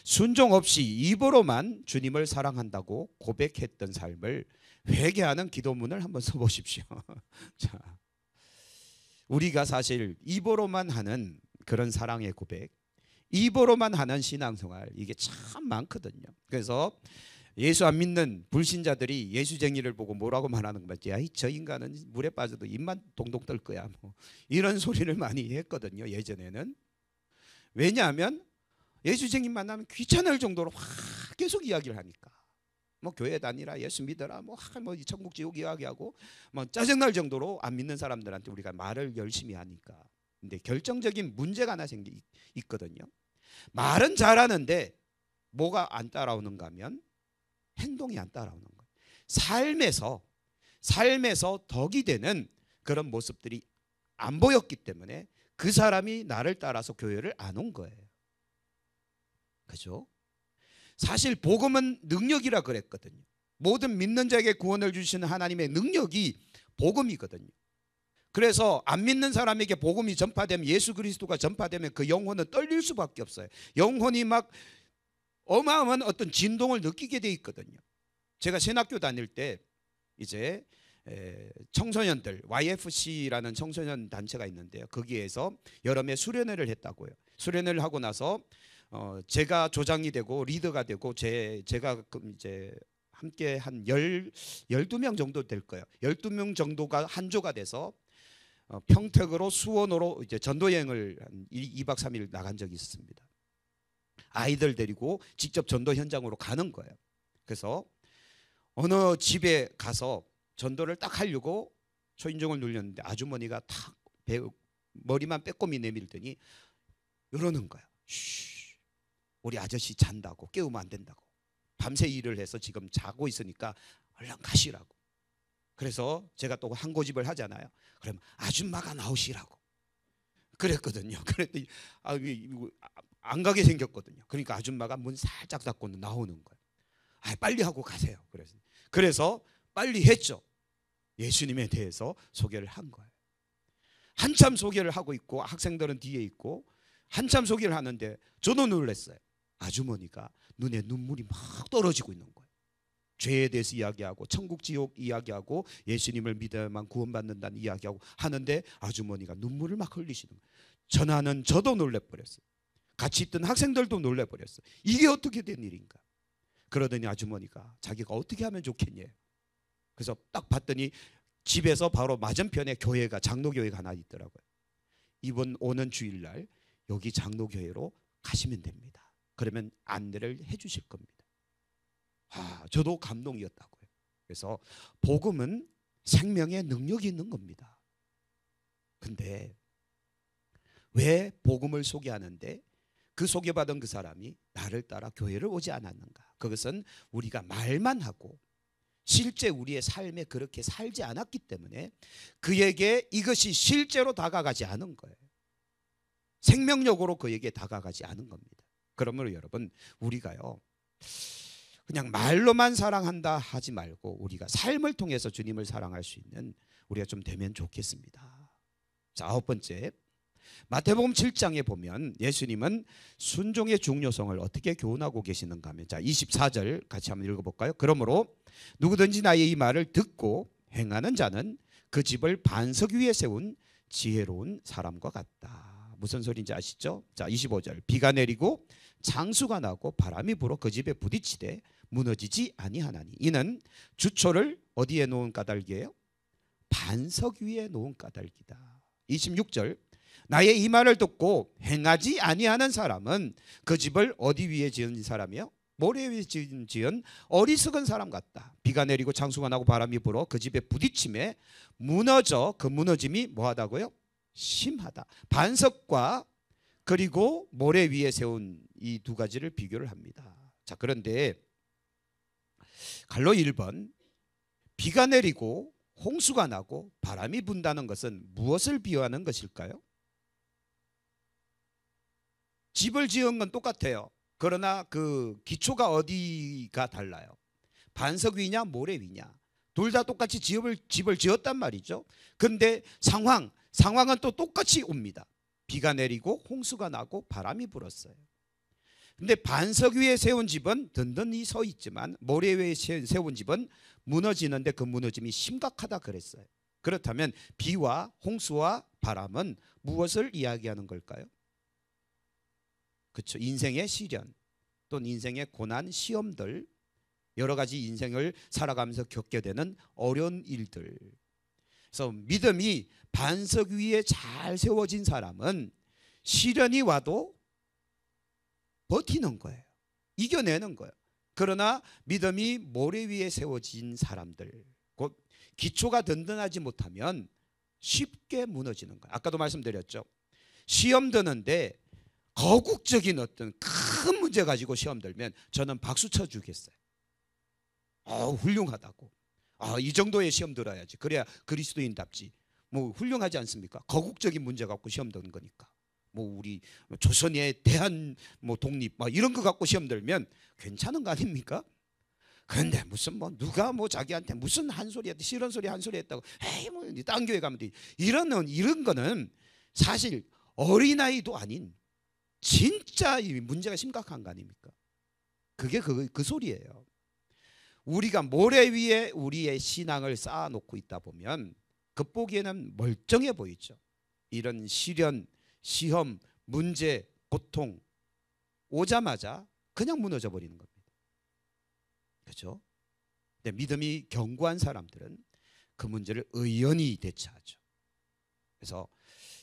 순종 없이 입으로만 주님을 사랑한다고 고백했던 삶을 회개하는 기도문을 한번 써보십시오. 자, 우리가 사실 입으로만 하는 그런 사랑의 고백, 입으로만 하는 신앙생활 이게 참 많거든요. 그래서 예수 안 믿는 불신자들이 예수쟁이를 보고 뭐라고 말하는 거지? 야, 저 인간은 물에 빠져도 입만 동동 떨 거야. 뭐 이런 소리를 많이 했거든요. 예전에는. 왜냐하면 예수쟁이 만나면 귀찮을 정도로 확 계속 이야기를 하니까. 뭐 교회 다니라 예수 믿어라 뭐 천국 지옥 이야기하고 뭐 짜증날 정도로 안 믿는 사람들한테 우리가 말을 열심히 하니까. 근데 결정적인 문제가 하나 있거든요. 말은 잘하는데 뭐가 안 따라오는가 하면 행동이 안 따라오는 거예요. 삶에서 덕이 되는 그런 모습들이 안 보였기 때문에 그 사람이 나를 따라서 교회를 안 온 거예요. 그죠? 사실 복음은 능력이라 그랬거든요. 모든 믿는 자에게 구원을 주시는 하나님의 능력이 복음이거든요. 그래서 안 믿는 사람에게 복음이 전파되면 예수 그리스도가 전파되면 그 영혼은 떨릴 수밖에 없어요. 영혼이 막 어마어마한 어떤 진동을 느끼게 돼 있거든요. 제가 신학교 다닐 때 이제 청소년들 YFC라는 청소년 단체가 있는데요. 거기에서 여름에 수련회를 했다고요. 수련회를 하고 나서 제가 조장이 되고 리더가 되고 제가 이제 함께 한 12명 정도 될 거예요. 12명 정도가 한 조가 돼서 평택으로 수원으로 이제 전도 여행을 한 2박 3일 나간 적이 있습니다. 아이들 데리고 직접 전도 현장으로 가는 거예요. 그래서 어느 집에 가서 전도를 딱 하려고 초인종을 눌렸는데 아주머니가 탁 머리만 빼꼼히 내밀더니 이러는 거야. 쉬, 우리 아저씨 잔다고 깨우면 안 된다고. 밤새 일을 해서 지금 자고 있으니까 얼른 가시라고. 그래서 제가 또 한 고집을 하잖아요. 그럼 아줌마가 나오시라고 그랬거든요. 그랬더니 안 가게 생겼거든요. 그러니까 아줌마가 문 살짝 닫고 나오는 거예요. 아, 빨리 하고 가세요. 그래서 빨리 했죠. 예수님에 대해서 소개를 한 거예요. 한참 소개를 하고 있고 학생들은 뒤에 있고 한참 소개를 하는데 저도 놀랐어요. 아주머니가 눈에 눈물이 막 떨어지고 있는 거예요. 죄에 대해서 이야기하고 천국 지옥 이야기하고 예수님을 믿어야만 구원받는다는 이야기하고 하는데 아주머니가 눈물을 막 흘리시는 거예요. 저도 놀래버렸어요. 같이 있던 학생들도 놀래버렸어요. 이게 어떻게 된 일인가. 그러더니 아주머니가 자기가 어떻게 하면 좋겠냐. 그래서 딱 봤더니 집에서 바로 맞은편에 교회가 장로교회가 하나 있더라고요. 이번 오는 주일날 여기 장로교회로 가시면 됩니다. 그러면 안내를 해 주실 겁니다. 저도 감동이었다고요. 그래서 복음은 생명의 능력이 있는 겁니다. 근데 왜 복음을 소개하는데 그 소개받은 그 사람이 나를 따라 교회를 오지 않았는가? 그것은 우리가 말만 하고 실제 우리의 삶에 그렇게 살지 않았기 때문에 그에게 이것이 실제로 다가가지 않은 거예요. 생명력으로 그에게 다가가지 않은 겁니다. 그러므로 여러분 우리가요 그냥 말로만 사랑한다 하지 말고 우리가 삶을 통해서 주님을 사랑할 수 있는 우리가 좀 되면 좋겠습니다. 자, 9번째, 마태복음 7장에 보면 예수님은 순종의 중요성을 어떻게 교훈하고 계시는가 하면, 자 24절 같이 한번 읽어볼까요? 그러므로 누구든지 나의 이 말을 듣고 행하는 자는 그 집을 반석 위에 세운 지혜로운 사람과 같다. 무슨 소리인지 아시죠? 자 25절, 비가 내리고 장수가 나고 바람이 불어 그 집에 부딪히되 무너지지 아니하나니 이는 주초를 어디에 놓은 까닭이에요? 반석 위에 놓은 까닭이다. 26절, 나의 이 말을 듣고 행하지 아니하는 사람은 그 집을 어디 위에 지은 사람이요? 모래 위에 지은 어리석은 사람 같다. 비가 내리고 창수가 나고 바람이 불어 그 집에 부딪힘에 무너져 그 무너짐이 뭐하다고요? 심하다. 반석과 그리고 모래 위에 세운 이 두 가지를 비교를 합니다. 자, 그런데 갈로 1번, 비가 내리고 홍수가 나고 바람이 분다는 것은 무엇을 비유하는 것일까요? 집을 지은 건 똑같아요. 그러나 그 기초가 어디가 달라요? 반석 위냐 모래 위냐. 둘 다 똑같이 집을 지었단 말이죠. 근데 상황은 또 똑같이 옵니다. 비가 내리고 홍수가 나고 바람이 불었어요. 근데 반석 위에 세운 집은 든든히 서 있지만 모래 위에 세운 집은 무너지는데 그 무너짐이 심각하다 그랬어요. 그렇다면 비와 홍수와 바람은 무엇을 이야기하는 걸까요? 그렇죠. 인생의 시련 또는 인생의 고난, 시험들, 여러 가지 인생을 살아가면서 겪게 되는 어려운 일들. 그래서 믿음이 반석 위에 잘 세워진 사람은 시련이 와도 버티는 거예요. 이겨내는 거예요. 그러나 믿음이 모래 위에 세워진 사람들, 곧 기초가 든든하지 못하면 쉽게 무너지는 거예요. 아까도 말씀드렸죠. 시험 드는데 거국적인 어떤 큰 문제 가지고 시험 들면 저는 박수 쳐주겠어요. 훌륭하다고. 이 정도의 시험 들어야지. 그래야 그리스도인답지. 뭐 훌륭하지 않습니까? 거국적인 문제 갖고 시험 드는 거니까. 뭐 우리 조선에 대한 뭐 독립 막 이런 거 갖고 시험 들면 괜찮은 거 아닙니까? 그런데 무슨 뭐 누가 뭐 자기한테 무슨 한 소리 했다, 싫은 소리 한 소리 했다고, 에이 뭐 딴 교회 가면 돼. 이런 거는 사실 어린아이도 아닌 진짜 이 문제가 심각한 거 아닙니까? 그게 그 소리예요. 우리가 모래 위에 우리의 신앙을 쌓아놓고 있다 보면 겉보기에는 멀쩡해 보이죠. 이런 시련, 시험, 문제, 고통 오자마자 그냥 무너져 버리는 겁니다. 그렇죠? 근데 믿음이 견고한 사람들은 그 문제를 의연히 대처하죠. 그래서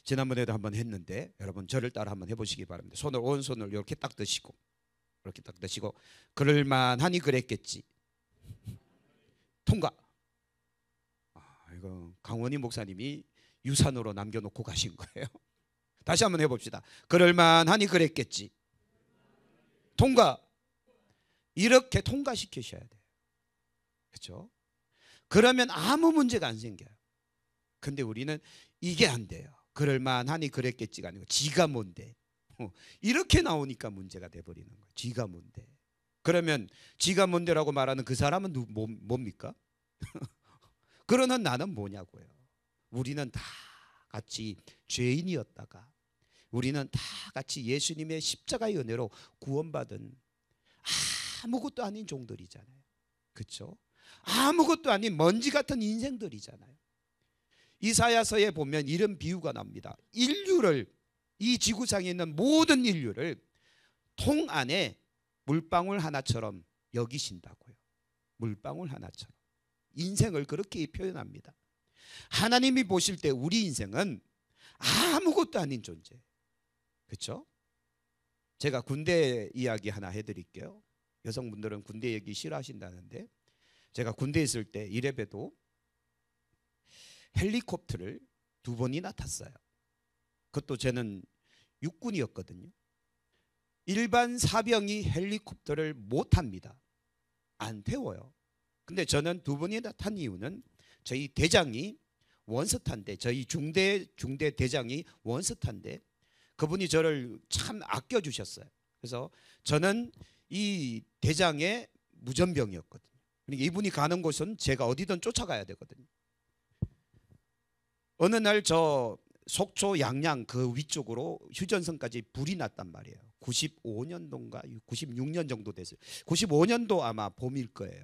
지난번에도 한번 했는데 여러분 저를 따라 한번 해보시기 바랍니다. 오른손을 이렇게 딱 드시고 이렇게 딱 드시고 그럴만하니 그랬겠지. 통과. 이거 강원희 목사님이 유산으로 남겨놓고 가신 거예요. 다시 한번 해봅시다. 그럴만하니 그랬겠지. 통과. 이렇게 통과시키셔야 돼요. 그렇죠? 그러면 아무 문제가 안 생겨요. 근데 우리는 이게 안 돼요. 그럴만하니 그랬겠지가 아니고 지가 뭔데. 이렇게 나오니까 문제가 돼버리는 거예요. 지가 뭔데. 그러면 지가 뭔데라고 말하는 그 사람은 뭡니까? 그러는 나는 뭐냐고요. 우리는 다 같이 죄인이었다가 우리는 다 같이 예수님의 십자가의 은혜로 구원받은 아무것도 아닌 종들이잖아요. 그렇죠? 아무것도 아닌 먼지 같은 인생들이잖아요. 이사야서에 보면 이런 비유가 나옵니다. 인류를, 이 지구상에 있는 모든 인류를 통 안에 물방울 하나처럼 여기신다고요. 물방울 하나처럼. 인생을 그렇게 표현합니다. 하나님이 보실 때 우리 인생은 아무것도 아닌 존재. 그렇죠? 제가 군대 이야기 하나 해드릴게요. 여성분들은 군대 얘기 싫어하신다는데 제가 군대에 있을 때 이래봬도 헬리콥터를 2번이나 탔어요. 그것도 저는 육군이었거든요. 일반 사병이 헬리콥터를 못 탑니다. 안 태워요. 근데 저는 2번이나 탄 이유는 저희 대장이 원스타인데, 저희 중대 대장이 원스타인데 그분이 저를 참 아껴주셨어요. 그래서 저는 이 대장의 무전병이었거든요. 그러니까 이분이 가는 곳은 제가 어디든 쫓아가야 되거든요. 어느 날 저 속초 양양 그 위쪽으로 휴전선까지 불이 났단 말이에요. 95년도인가 96년 정도 됐어요. 95년도 아마 봄일 거예요.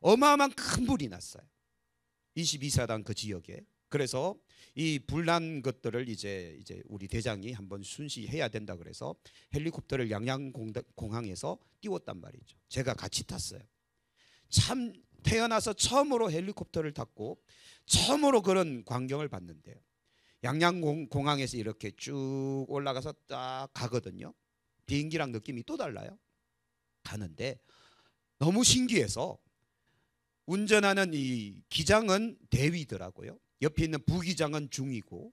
어마어마한 큰 불이 났어요. 22사단 그 지역에. 그래서 이 불난 것들을 이제 우리 대장이 한번 순시해야 된다 그래서 헬리콥터를 양양공항에서 띄웠단 말이죠. 제가 같이 탔어요. 참 태어나서 처음으로 헬리콥터를 탔고 처음으로 그런 광경을 봤는데요. 양양공항에서 이렇게 쭉 올라가서 딱 가거든요. 비행기랑 느낌이 또 달라요. 가는데 너무 신기해서 운전하는 이 기장은 대위더라고요. 옆에 있는 부기장은 중이고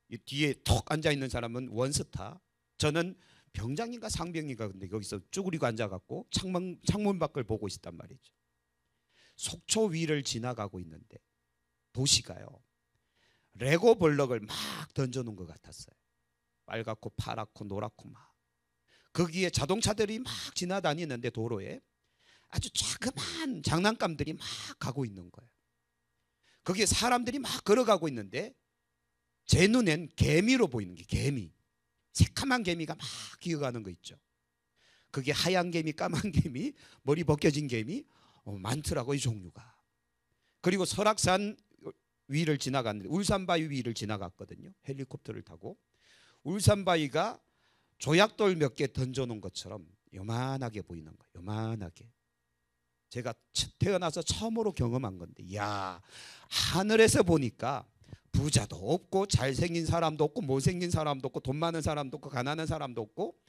이 뒤에 턱 앉아 있는 사람은 원스타. 저는 병장인가 상병인가 근데 거기서 쭈그리고 앉아갖고 창문 밖을 보고 있단 말이죠. 속초 위를 지나가고 있는데 도시가요. 레고 블럭을 막 던져놓은 것 같았어요. 빨갛고 파랗고 노랗고 막. 거기에 자동차들이 막 지나다니는데 도로에 아주 자그마한 장난감들이 막 가고 있는 거예요. 거기에 사람들이 막 걸어가고 있는데 제 눈엔 개미로 보이는 게 개미. 새카만 개미가 막 기어가는 거 있죠. 그게 하얀 개미, 까만 개미, 머리 벗겨진 개미 많더라고 이 종류가. 그리고 설악산 위를 지나갔는데 울산바위 위를 지나갔거든요. 헬리콥터를 타고. 울산바위가 조약돌 몇 개 던져놓은 것처럼 요만하게 보이는 거예요. 요만하게. 제가 태어나서 처음으로 경험한 건데 이야, 하늘에서 보니까 부자도 없고 잘생긴 사람도 없고 못생긴 사람도 없고 돈 많은 사람도 없고 가난한 사람도 없고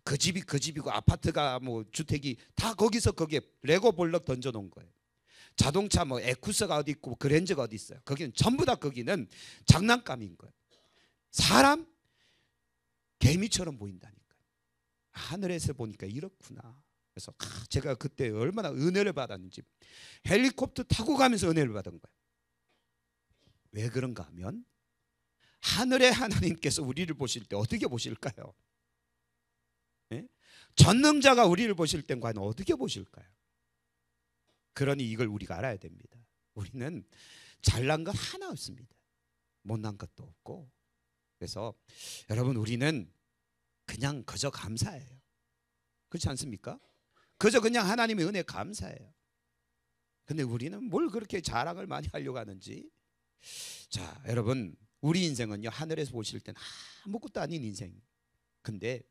그 집이 그 집이고 아파트가 뭐 주택이 다 거기서 거기에 레고 블럭 던져놓은 거예요. 자동차 뭐 에쿠스가 어디 있고 그랜저가 어디 있어요. 거기는 전부 다 거기는 장난감인 거예요. 사람 개미처럼 보인다니까요. 하늘에서 보니까 이렇구나. 그래서 제가 그때 얼마나 은혜를 받았는지 헬리콥터 타고 가면서 은혜를 받은 거예요. 왜 그런가 하면 하늘의 하나님께서 우리를 보실 때 어떻게 보실까요? 예? 전능자가 우리를 보실 땐 과연 어떻게 보실까요? 그러니 이걸 우리가 알아야 됩니다. 우리는 잘난 것 하나 없습니다. 못난 것도 없고. 그래서 여러분 우리는 그냥 그저 감사해요. 그렇지 않습니까? 그저 그냥 하나님의 은혜 감사해요. 근데 우리는 뭘 그렇게 자랑을 많이 하려고 하는지. 자, 여러분 우리 인생은요 하늘에서 보실 때는 아무것도 아닌 인생. 근데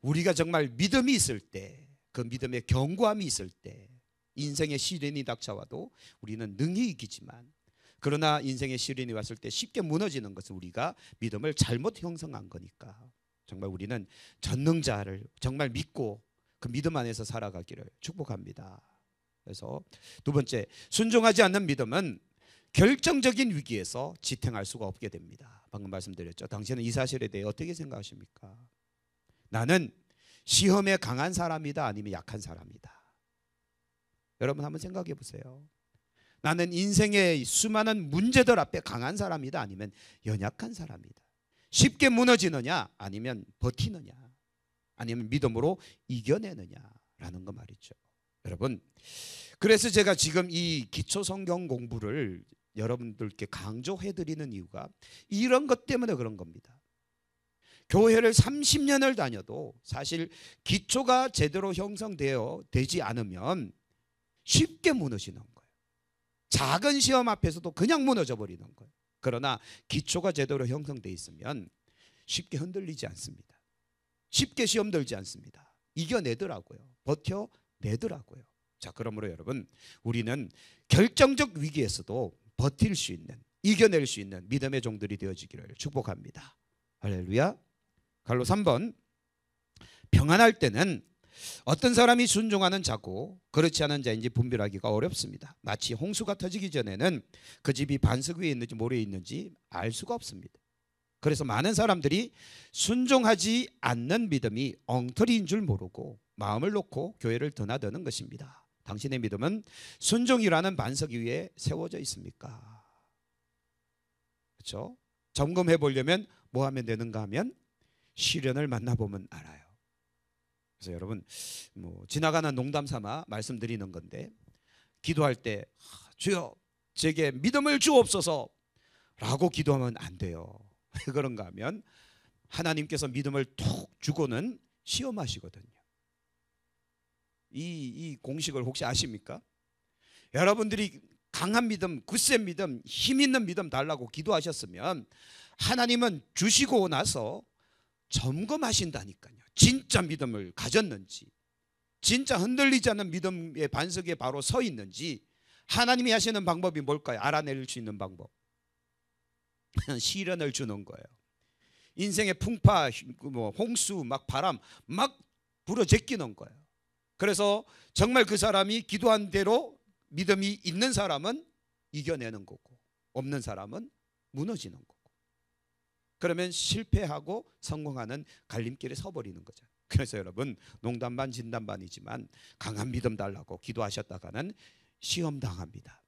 우리가 정말 믿음이 있을 때, 그 믿음의 견고함이 있을 때 인생의 시련이 닥쳐와도 우리는 능히 이기지만, 그러나 인생의 시련이 왔을 때 쉽게 무너지는 것은 우리가 믿음을 잘못 형성한 거니까 정말 우리는 전능자를 정말 믿고 그 믿음 안에서 살아가기를 축복합니다. 그래서 두 번째, 순종하지 않는 믿음은 결정적인 위기에서 지탱할 수가 없게 됩니다. 방금 말씀드렸죠. 당신은 이 사실에 대해 어떻게 생각하십니까? 나는 시험에 강한 사람이다 아니면 약한 사람이다. 여러분 한번 생각해 보세요. 나는 인생의 수많은 문제들 앞에 강한 사람이다 아니면 연약한 사람이다. 쉽게 무너지느냐 아니면 버티느냐 아니면 믿음으로 이겨내느냐라는 거 말이죠. 여러분, 그래서 제가 지금 이 기초 성경 공부를 여러분들께 강조해 드리는 이유가 이런 것 때문에 그런 겁니다. 교회를 30년을 다녀도 사실 기초가 제대로 형성되어 되지 않으면 쉽게 무너지는 거예요. 작은 시험 앞에서도 그냥 무너져 버리는 거예요. 그러나 기초가 제대로 형성되어 있으면 쉽게 흔들리지 않습니다. 쉽게 시험 들지 않습니다. 이겨내더라고요. 버텨내더라고요. 자, 그러므로 여러분 우리는 결정적 위기에서도 버틸 수 있는, 이겨낼 수 있는 믿음의 종들이 되어지기를 축복합니다. 할렐루야. 갈로 3번, 평안할 때는 어떤 사람이 순종하는 자고 그렇지 않은 자인지 분별하기가 어렵습니다. 마치 홍수가 터지기 전에는 그 집이 반석 위에 있는지 모래에 있는지 알 수가 없습니다. 그래서 많은 사람들이 순종하지 않는 믿음이 엉터리인 줄 모르고 마음을 놓고 교회를 드나드는 것입니다. 당신의 믿음은 순종이라는 반석 위에 세워져 있습니까? 그렇죠? 점검해 보려면 뭐 하면 되는가 하면 시련을 만나보면 알아요. 그래서 여러분 뭐 지나가는 농담 삼아 말씀드리는 건데, 기도할 때 주여 제게 믿음을 주옵소서 라고 기도하면 안 돼요. 왜 그런가 하면 하나님께서 믿음을 톡 주고는 시험하시거든요. 이 공식을 혹시 아십니까? 여러분들이 강한 믿음, 굳센 믿음, 힘 있는 믿음 달라고 기도하셨으면 하나님은 주시고 나서 점검하신다니까요. 진짜 믿음을 가졌는지, 진짜 흔들리지 않는 믿음의 반석에 바로 서 있는지. 하나님이 하시는 방법이 뭘까요? 알아낼 수 있는 방법, 시련을 주는 거예요. 인생의 풍파, 뭐 홍수, 막 바람 막 불어 제끼는 거예요. 그래서 정말 그 사람이 기도한 대로 믿음이 있는 사람은 이겨내는 거고 없는 사람은 무너지는 거고, 그러면 실패하고 성공하는 갈림길에 서버리는 거죠. 그래서 여러분, 농담 반 진담 반이지만 강한 믿음 달라고 기도하셨다가는 시험 당합니다.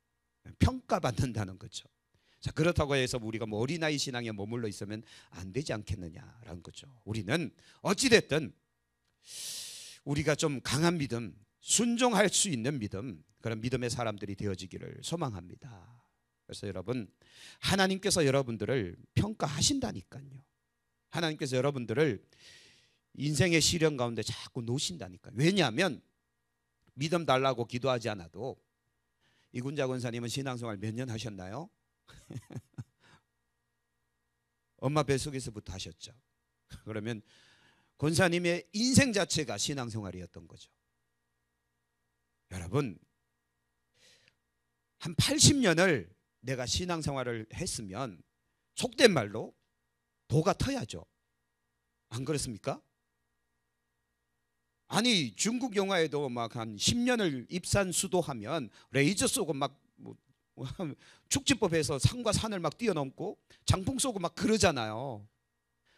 평가받는다는 거죠. 자, 그렇다고 해서 우리가 뭐 어린아이 신앙에 머물러 있으면 안 되지 않겠느냐라는 거죠. 우리는 어찌됐든 우리가 좀 강한 믿음, 순종할 수 있는 믿음, 그런 믿음의 사람들이 되어지기를 소망합니다. 그래서 여러분, 하나님께서 여러분들을 평가하신다니까요. 하나님께서 여러분들을 인생의 시련 가운데 자꾸 놓으신다니까요. 왜냐하면 믿음 달라고 기도하지 않아도, 이군자 권사님은 신앙생활 몇 년 하셨나요? 엄마 뱃속에서부터 하셨죠. 그러면 권사님의 인생 자체가 신앙생활이었던 거죠. 여러분, 한 80년을 내가 신앙생활을 했으면 속된 말로 도가 터야죠. 안 그렇습니까? 아니, 중국 영화에도 막 한 10년을 입산수도하면 레이저 쏘고 막 축지법에서 산과 산을 막 뛰어넘고 장풍 쏘고 막 그러잖아요.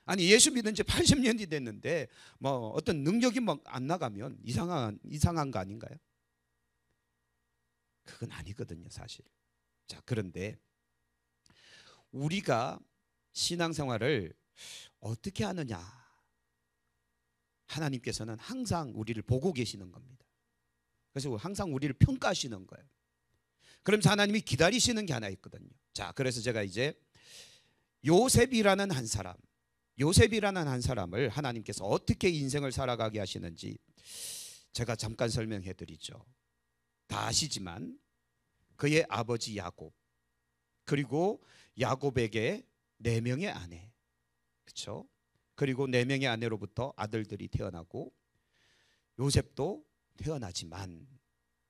아니, 예수 믿은 지 80년이 됐는데 뭐 어떤 능력이 막 안 나가면 이상한 거 아닌가요? 그건 아니거든요, 사실. 자, 그런데 우리가 신앙생활을 어떻게 하느냐, 하나님께서는 항상 우리를 보고 계시는 겁니다. 그래서 항상 우리를 평가하시는 거예요. 그러면서 하나님이 기다리시는 게 하나 있거든요. 자, 그래서 제가 이제 요셉이라는 한 사람을 하나님께서 어떻게 인생을 살아가게 하시는지 제가 잠깐 설명해 드리죠. 다 아시지만 그의 아버지 야곱, 그리고 야곱에게 4명의 아내, 그렇죠? 그리고 4명의 아내로부터 아들들이 태어나고 요셉도 태어나지만,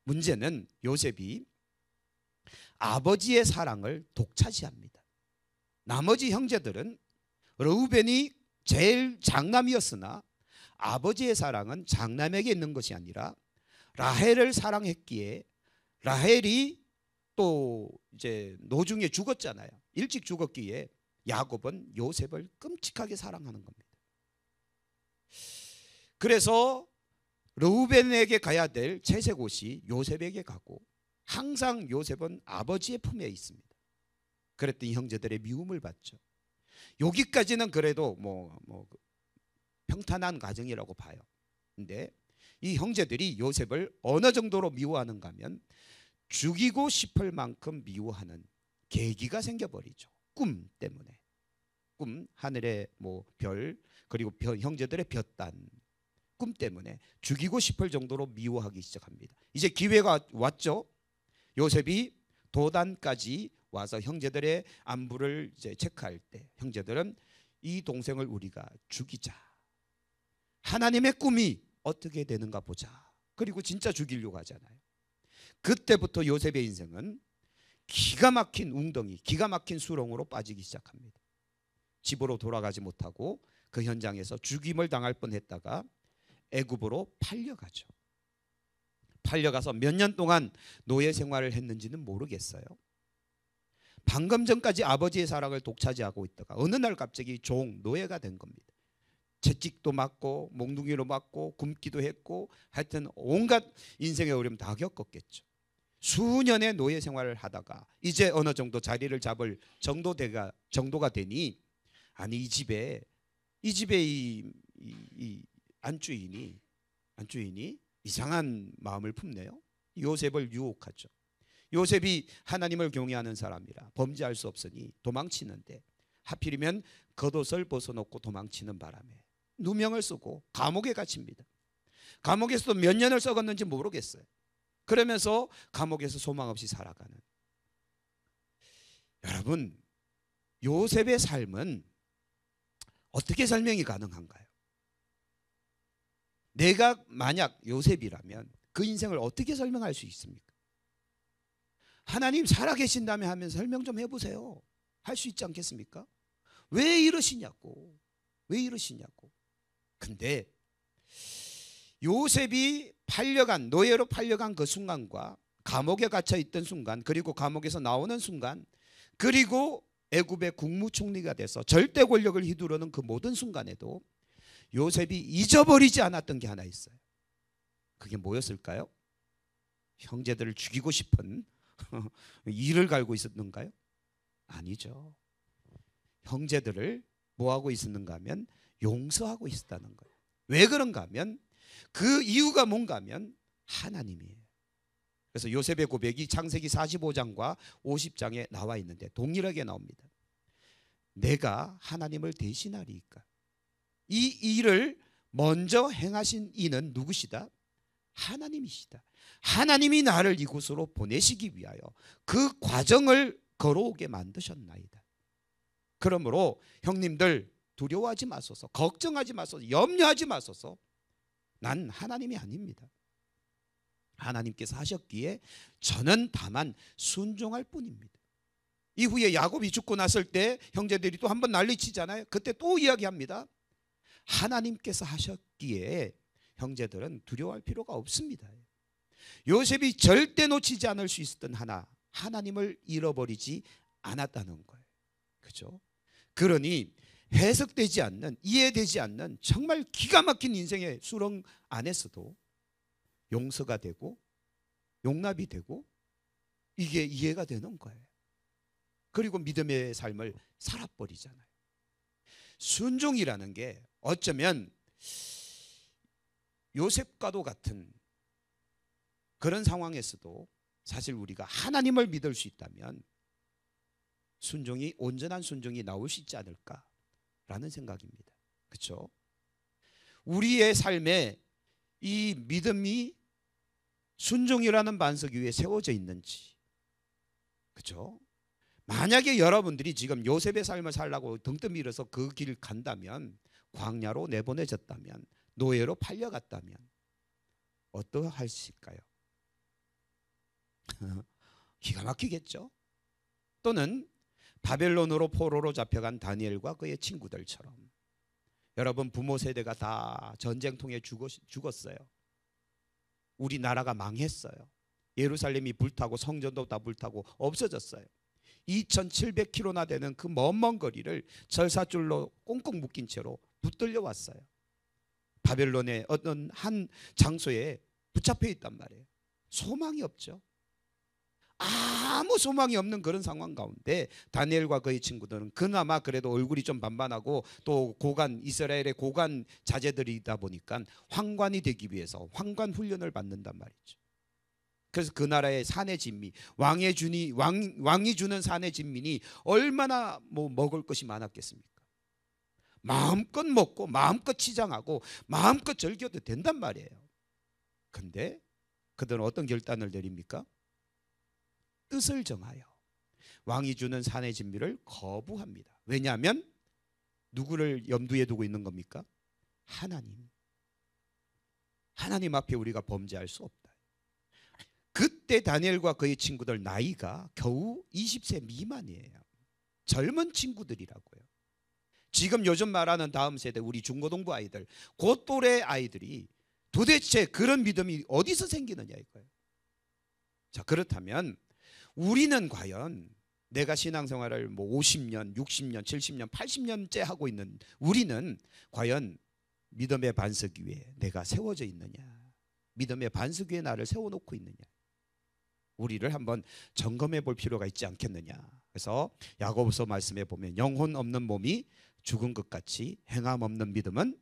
문제는 요셉이 아버지의 사랑을 독차지합니다. 나머지 형제들은 르우벤이 제일 장남이었으나 아버지의 사랑은 장남에게 있는 것이 아니라 라헬을 사랑했기에, 라헬이 또 이제 노중에 죽었잖아요. 일찍 죽었기에 야곱은 요셉을 끔찍하게 사랑하는 겁니다. 그래서 르우벤에게 가야 될 채색옷이 요셉에게 가고, 항상 요셉은 아버지의 품에 있습니다. 그랬더니 형제들의 미움을 받죠. 여기까지는 그래도 뭐 평탄한 가정이라고 봐요. 근데 이 형제들이 요셉을 어느 정도로 미워하는가 하면 죽이고 싶을 만큼 미워하는 계기가 생겨버리죠. 꿈 때문에. 꿈, 하늘의 뭐 별, 그리고 형제들의 볕단, 꿈 때문에 죽이고 싶을 정도로 미워하기 시작합니다. 이제 기회가 왔죠. 요셉이 도단까지 와서 형제들의 안부를 이제 체크할 때 형제들은 이 동생을 우리가 죽이자, 하나님의 꿈이 어떻게 되는가 보자, 그리고 진짜 죽이려고 하잖아요. 그때부터 요셉의 인생은 기가 막힌 웅덩이, 기가 막힌 수렁으로 빠지기 시작합니다. 집으로 돌아가지 못하고 그 현장에서 죽임을 당할 뻔했다가 애굽으로 팔려가죠. 팔려가서 몇 년 동안 노예 생활을 했는지는 모르겠어요. 방금 전까지 아버지의 사랑을 독차지하고 있다가 어느 날 갑자기 노예가 된 겁니다. 채찍도 맞고 몽둥이로 맞고 굶기도 했고, 하여튼 온갖 인생의 어려움 다 겪었겠죠. 수년의 노예 생활을 하다가 이제 어느 정도 자리를 잡을 정도가 되니, 아니, 이 집에 이 안주인이 이상한 마음을 품네요. 요셉을 유혹하죠. 요셉이 하나님을 경외하는 사람이라 범죄할 수 없으니 도망치는데, 하필이면 겉옷을 벗어놓고 도망치는 바람에 누명을 쓰고 감옥에 갇힙니다. 감옥에서도 몇 년을 썩었는지 모르겠어요. 그러면서 감옥에서 소망 없이 살아가는, 여러분, 요셉의 삶은 어떻게 설명이 가능한가요? 내가 만약 요셉이라면 그 인생을 어떻게 설명할 수 있습니까? 하나님 살아계신다며 하면서 설명 좀 해보세요. 할 수 있지 않겠습니까? 왜 이러시냐고. 근데 요셉이 팔려간 노예로 팔려간 그 순간과 감옥에 갇혀 있던 순간, 그리고 감옥에서 나오는 순간, 그리고 애굽의 국무총리가 돼서 절대 권력을 휘두르는 그 모든 순간에도 요셉이 잊어버리지 않았던 게 하나 있어요. 그게 뭐였을까요? 형제들을 죽이고 싶은 이를 갈고 있었는가요? 아니죠. 형제들을 뭐하고 있었는가 하면 용서하고 있었다는 거예요. 왜 그런가 하면 그 이유가 뭔가 하면 하나님이에요. 그래서 요셉의 고백이 창세기 45장과 50장에 나와 있는데 동일하게 나옵니다. 내가 하나님을 대신하리이까. 이 일을 먼저 행하신 이는 누구시다? 하나님이시다. 하나님이 나를 이곳으로 보내시기 위하여 그 과정을 걸어오게 만드셨나이다. 그러므로 형님들 두려워하지 마소서, 걱정하지 마소서, 염려하지 마소서. 난 하나님이 아닙니다. 하나님께서 하셨기에 저는 다만 순종할 뿐입니다. 이후에 야곱이 죽고 났을 때 형제들이 또 한번 난리치잖아요. 그때 또 이야기합니다. 하나님께서 하셨기에 형제들은 두려워할 필요가 없습니다. 요셉이 절대 놓치지 않을 수 있었던 하나, 하나님을 잃어버리지 않았다는 거예요. 그죠? 그러니 해석되지 않는, 이해되지 않는 정말 기가 막힌 인생의 수렁 안에서도 용서가 되고 용납이 되고 이게 이해가 되는 거예요. 그리고 믿음의 삶을 살아버리잖아요. 순종이라는 게 어쩌면 요셉과도 같은 그런 상황에서도 사실 우리가 하나님을 믿을 수 있다면 순종이, 온전한 순종이 나올 수 있지 않을까라는 생각입니다. 그렇죠? 우리의 삶에 이 믿음이 순종이라는 반석 위에 세워져 있는지, 그렇죠? 만약에 여러분들이 지금 요셉의 삶을 살라고 등떠 밀어서 그 길 간다면, 광야로 내보내졌다면, 노예로 팔려갔다면 어떠하실까요? 기가 막히겠죠? 또는 바벨론으로 포로로 잡혀간 다니엘과 그의 친구들처럼 여러분 부모 세대가 다 전쟁통에 죽었어요. 우리나라가 망했어요. 예루살렘이 불타고 성전도 다 불타고 없어졌어요. 2700km나 되는 그 먼 거리를 절사줄로 꽁꽁 묶인 채로 붙들려 왔어요. 바벨론의 어떤 한 장소에 붙잡혀 있단 말이에요. 소망이 없죠. 아무 소망이 없는 그런 상황 가운데 다니엘과 그의 친구들은 그나마 그래도 얼굴이 좀 반반하고 또 고관, 이스라엘의 고관 자제들이다 보니까 황관이 되기 위해서 황관 훈련을 받는단 말이죠. 그래서 그 나라의 사내 진미, 왕이 주는 사내 진민이 얼마나 먹을 것이 많았겠습니까? 마음껏 먹고 마음껏 치장하고 마음껏 즐겨도 된단 말이에요. 근데 그들은 어떤 결단을 내립니까? 뜻을 정하여 왕이 주는 사내 진미를 거부합니다. 왜냐하면 누구를 염두에 두고 있는 겁니까? 하나님. 하나님 앞에 우리가 범죄할 수 없다. 그때 다니엘과 그의 친구들 나이가 겨우 20세 미만이에요. 젊은 친구들이라고요. 지금 요즘 말하는 다음 세대 우리 중고등부 아이들, 그 또래 아이들이 도대체 그런 믿음이 어디서 생기느냐 이거예요. 자, 그렇다면 우리는 과연 내가 신앙생활을 50년, 60년, 70년, 80년째 하고 있는 우리는 과연 믿음의 반석 위에 내가 세워져 있느냐, 믿음의 반석 위에 나를 세워놓고 있느냐, 우리를 한번 점검해 볼 필요가 있지 않겠느냐. 그래서 야고보서 말씀에 보면 영혼 없는 몸이 죽은 것 같이 행함 없는 믿음은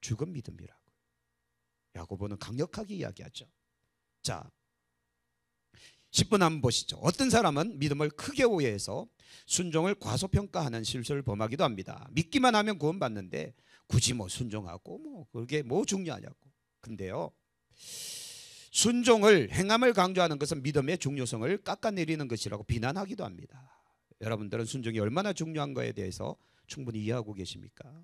죽은 믿음이라고 야고보는 강력하게 이야기하죠. 자, 10분 한번 보시죠. 어떤 사람은 믿음을 크게 오해해서 순종을 과소평가하는 실수를 범하기도 합니다. 믿기만 하면 구원받는데 굳이 순종하고 그게 중요하냐고. 근데요, 순종을, 행함을 강조하는 것은 믿음의 중요성을 깎아내리는 것이라고 비난하기도 합니다. 여러분들은 순종이 얼마나 중요한 거에 대해서 충분히 이해하고 계십니까?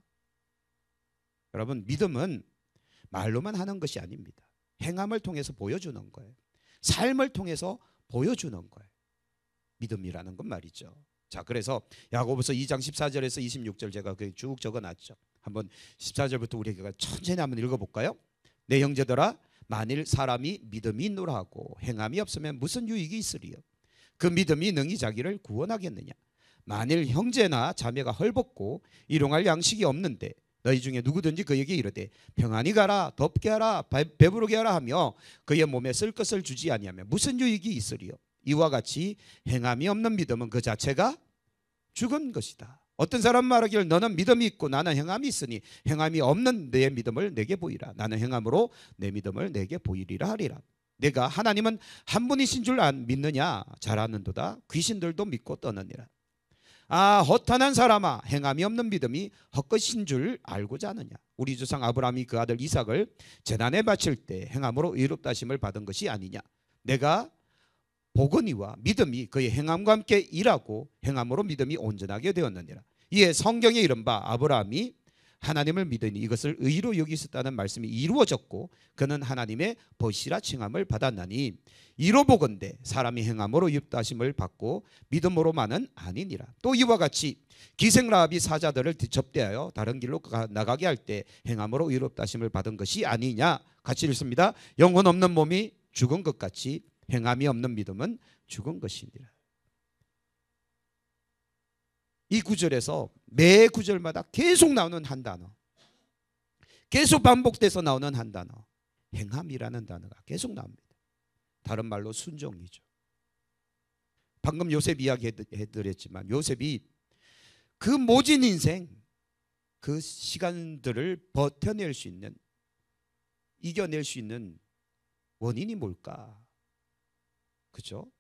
여러분, 믿음은 말로만 하는 것이 아닙니다. 행함을 통해서 보여주는 거예요. 삶을 통해서 보여주는 거예요. 믿음이라는 건 말이죠. 자, 그래서 야고보서 2장 14절에서 26절 제가 쭉 적어놨죠. 한번 14절부터 우리가 천천히 한번 읽어볼까요? 내 형제들아, 만일 사람이 믿음이 있노라 하고 행함이 없으면 무슨 유익이 있으리요? 그 믿음이 능히 자기를 구원하겠느냐? 만일 형제나 자매가 헐벗고 일용할 양식이 없는데 너희 중에 누구든지 그에게 이르되 평안히 가라, 덥게 하라, 배부르게 하라 하며 그의 몸에 쓸 것을 주지 아니하면 무슨 유익이 있으리요? 이와 같이 행함이 없는 믿음은 그 자체가 죽은 것이다. 어떤 사람 말하기를 너는 믿음이 있고 나는 행함이 있으니 행함이 없는 내 믿음을 내게 보이라. 나는 행함으로 내 믿음을 내게 보이리라 하리라. 내가 하나님은 한 분이신 줄 믿느냐? 잘 아는도다. 귀신들도 믿고 떠느니라. 아, 허탄한 사람아, 행함이 없는 믿음이 헛것인 줄 알고자 하느냐? 우리 조상 아브라함이 그 아들 이삭을 제단에 바칠 때 행함으로 의롭다 하심을 받은 것이 아니냐? 내가 보거니와 믿음이 그의 행함과 함께 일하고 행함으로 믿음이 온전하게 되었느니라. 이에 성경에 이른바 아브라함이 하나님을 믿으니 이것을 의로 여기셨다는 말씀이 이루어졌고 그는 하나님의 벗이라 칭함을 받았나니 이로 보건대 사람이 행함으로 의롭다 하심을 받고 믿음으로만은 아니니라. 또 이와 같이 기생라합이 사자들을 접대하여 다른 길로 나가게 할 때 행함으로 의롭다 하심을 받은 것이 아니냐. 같이 읽습니다. 영혼 없는 몸이 죽은 것 같이 행함이 없는 믿음은 죽은 것이니라. 이 구절에서 매 구절마다 계속 나오는 한 단어, 계속 반복돼서 나오는 한 단어, 행함이라는 단어가 계속 나옵니다. 다른 말로 순종이죠. 방금 요셉 이야기 해드렸지만 요셉이 그 모진 인생, 그 시간들을 버텨낼 수 있는, 이겨낼 수 있는 원인이 뭘까? 그죠?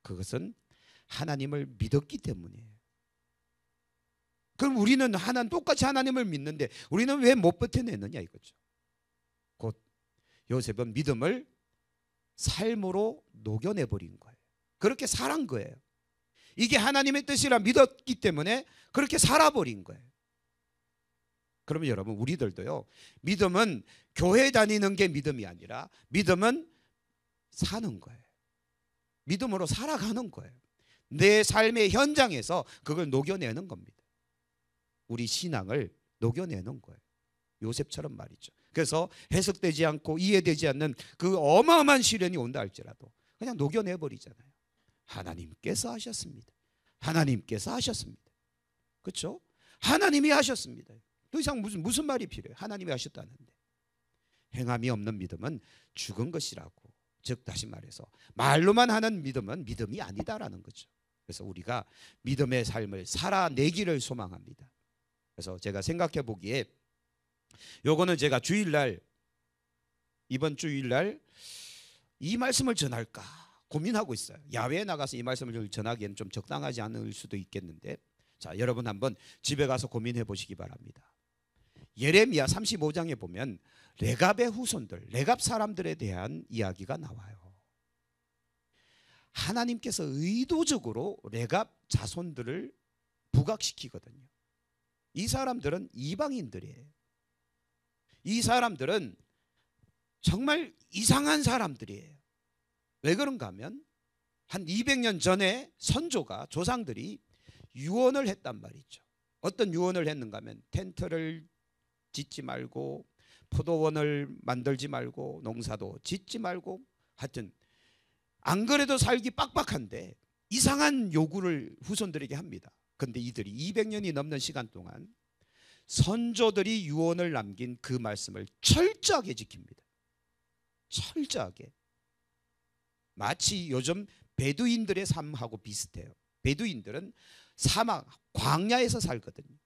그것은 하나님을 믿었기 때문이에요. 그럼 우리는 똑같이 하나님을 믿는데 우리는 왜 못 버텨내느냐 이거죠. 곧 요셉은 믿음을 삶으로 녹여내버린 거예요. 그렇게 살한 거예요. 이게 하나님의 뜻이라 믿었기 때문에 그렇게 살아버린 거예요. 그러면 여러분 우리들도요, 믿음은 교회 다니는 게 믿음이 아니라 믿음은 사는 거예요. 믿음으로 살아가는 거예요. 내 삶의 현장에서 그걸 녹여내는 겁니다. 우리 신앙을 녹여내는 거예요. 요셉처럼 말이죠. 그래서 해석되지 않고 이해되지 않는 그 어마어마한 시련이 온다 할지라도 그냥 녹여내버리잖아요. 하나님께서 하셨습니다. 하나님께서 하셨습니다. 그렇죠? 하나님이 하셨습니다. 더 이상 무슨 말이 필요해요? 하나님이 하셨다는데. 행함이 없는 믿음은 죽은 것이라고. 즉 다시 말해서 말로만 하는 믿음은 믿음이 아니다라는 거죠. 그래서 우리가 믿음의 삶을 살아내기를 소망합니다. 그래서 제가 생각해 보기에 요거는 제가 주일날, 이번 주일날 이 말씀을 전할까 고민하고 있어요. 야외에 나가서 이 말씀을 전하기에는 좀 적당하지 않을 수도 있겠는데, 자, 여러분 한번 집에 가서 고민해 보시기 바랍니다. 예레미야 35장에 보면 레갑의 후손들, 레갑 사람들에 대한 이야기가 나와요. 하나님께서 의도적으로 레갑 자손들을 부각시키거든요. 이 사람들은 이방인들이에요. 이 사람들은 정말 이상한 사람들이에요. 왜 그런가 하면 한 200년 전에 선조가, 조상들이 유언을 했단 말이죠. 어떤 유언을 했는가 하면 텐트를 짓지 말고 포도원을 만들지 말고 농사도 짓지 말고, 하여튼 안 그래도 살기 빡빡한데 이상한 요구를 후손들에게 합니다. 근데 이들이 200년이 넘는 시간 동안 선조들이 유언을 남긴 그 말씀을 철저하게 지킵니다. 철저하게. 마치 요즘 베두인들의 삶하고 비슷해요. 베두인들은 사막, 광야에서 살거든요.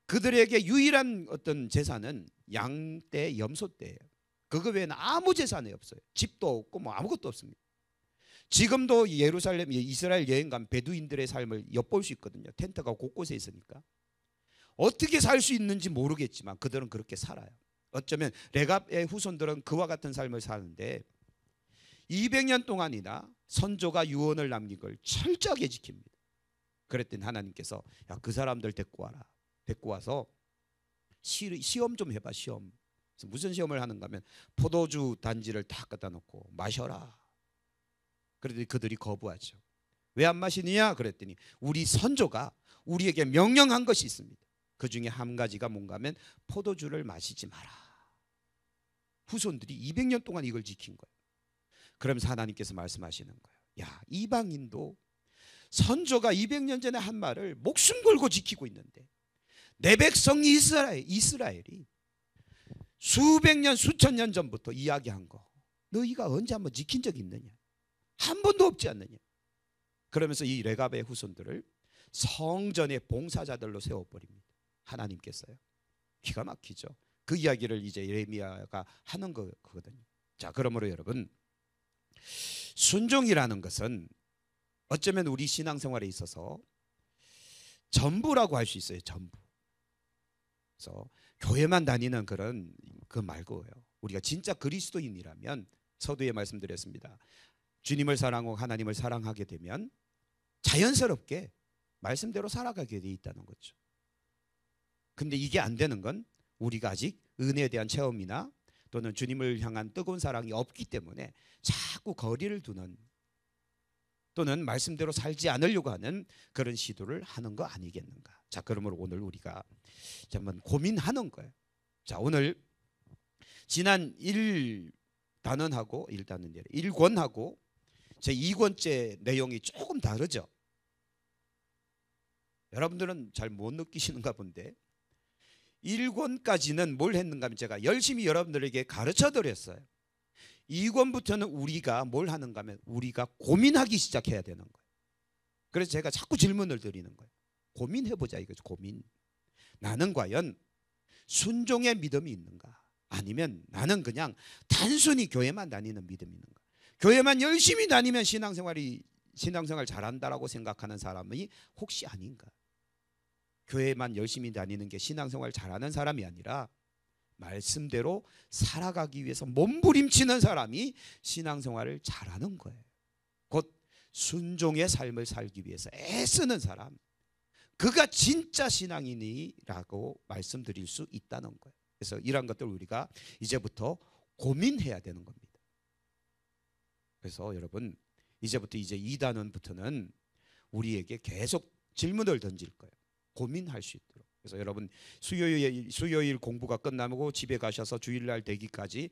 그들에게 유일한 어떤 재산은 양떼, 염소떼예요. 그거 외에는 아무 재산이 없어요. 집도 없고 뭐 아무것도 없습니다. 지금도 예루살렘, 이스라엘 여행 가면 베두인들의 삶을 엿볼 수 있거든요. 텐트가 곳곳에 있으니까. 어떻게 살 수 있는지 모르겠지만 그들은 그렇게 살아요. 어쩌면 레갑의 후손들은 그와 같은 삶을 사는데 200년 동안이나 선조가 유언을 남긴 걸 철저하게 지킵니다. 그랬더니 하나님께서 야, 그 사람들 데리고 와라. 데리고 와서 시험 좀 해봐. 시험. 무슨 시험을 하는가 하면 포도주 단지를 다 갖다 놓고 마셔라. 그랬더니 그들이 거부하죠. 왜 안 마시느냐 그랬더니 우리 선조가 우리에게 명령한 것이 있습니다. 그 중에 한 가지가 뭔가 하면 포도주를 마시지 마라. 후손들이 200년 동안 이걸 지킨 거예요. 그러면서 하나님께서 말씀하시는 거예요. 야, 이방인도 선조가 200년 전에 한 말을 목숨 걸고 지키고 있는데 내 백성 이스라엘이 수백 년 수천 년 전부터 이야기한 거 너희가 언제 한번 지킨 적이 있느냐? 한 번도 없지 않느냐? 그러면서 이 레갑의 후손들을 성전의 봉사자들로 세워버립니다. 하나님께서요. 기가 막히죠. 그 이야기를 이제 예레미야가 하는 거거든요. 자, 그러므로 여러분, 순종이라는 것은 어쩌면 우리 신앙생활에 있어서 전부라고 할 수 있어요. 전부. 그래서 교회만 다니는 그런 그 말고요. 우리가 진짜 그리스도인이라면 서두에 말씀드렸습니다. 주님을 사랑하고 하나님을 사랑하게 되면 자연스럽게 말씀대로 살아가게 돼 있다는 거죠. 근데 이게 안 되는 건 우리가 아직 은혜에 대한 체험이나 또는 주님을 향한 뜨거운 사랑이 없기 때문에 자꾸 거리를 두는 또는 말씀대로 살지 않으려고 하는 그런 시도를 하는 거 아니겠는가. 자, 그러므로 오늘 우리가 한번 고민하는 거예요. 자, 오늘 지난 1권하고 제 2권째 내용이 조금 다르죠. 여러분들은 잘 못 느끼시는가 본데 1권까지는 뭘 했는가 하면 제가 열심히 여러분들에게 가르쳐 드렸어요. 2권부터는 우리가 뭘 하는가 하면 우리가 고민하기 시작해야 되는 거예요. 그래서 제가 자꾸 질문을 드리는 거예요. 고민해보자 이거죠. 고민. 나는 과연 순종의 믿음이 있는가? 아니면 나는 그냥 단순히 교회만 다니는 믿음이 있는가? 교회만 열심히 다니면 신앙생활 잘한다라고 생각하는 사람이 혹시 아닌가? 교회만 열심히 다니는 게 신앙생활 잘하는 사람이 아니라 말씀대로 살아가기 위해서 몸부림치는 사람이 신앙생활을 잘하는 거예요. 곧 순종의 삶을 살기 위해서 애쓰는 사람, 그가 진짜 신앙인이라고 말씀드릴 수 있다는 거예요. 그래서 이런 것들 우리가 이제부터 고민해야 되는 겁니다. 그래서 여러분 이제부터 이제 2단원부터는 우리에게 계속 질문을 던질 거예요. 고민할 수 있도록. 그래서 여러분 수요일 공부가 끝나고 집에 가셔서 주일날 되기까지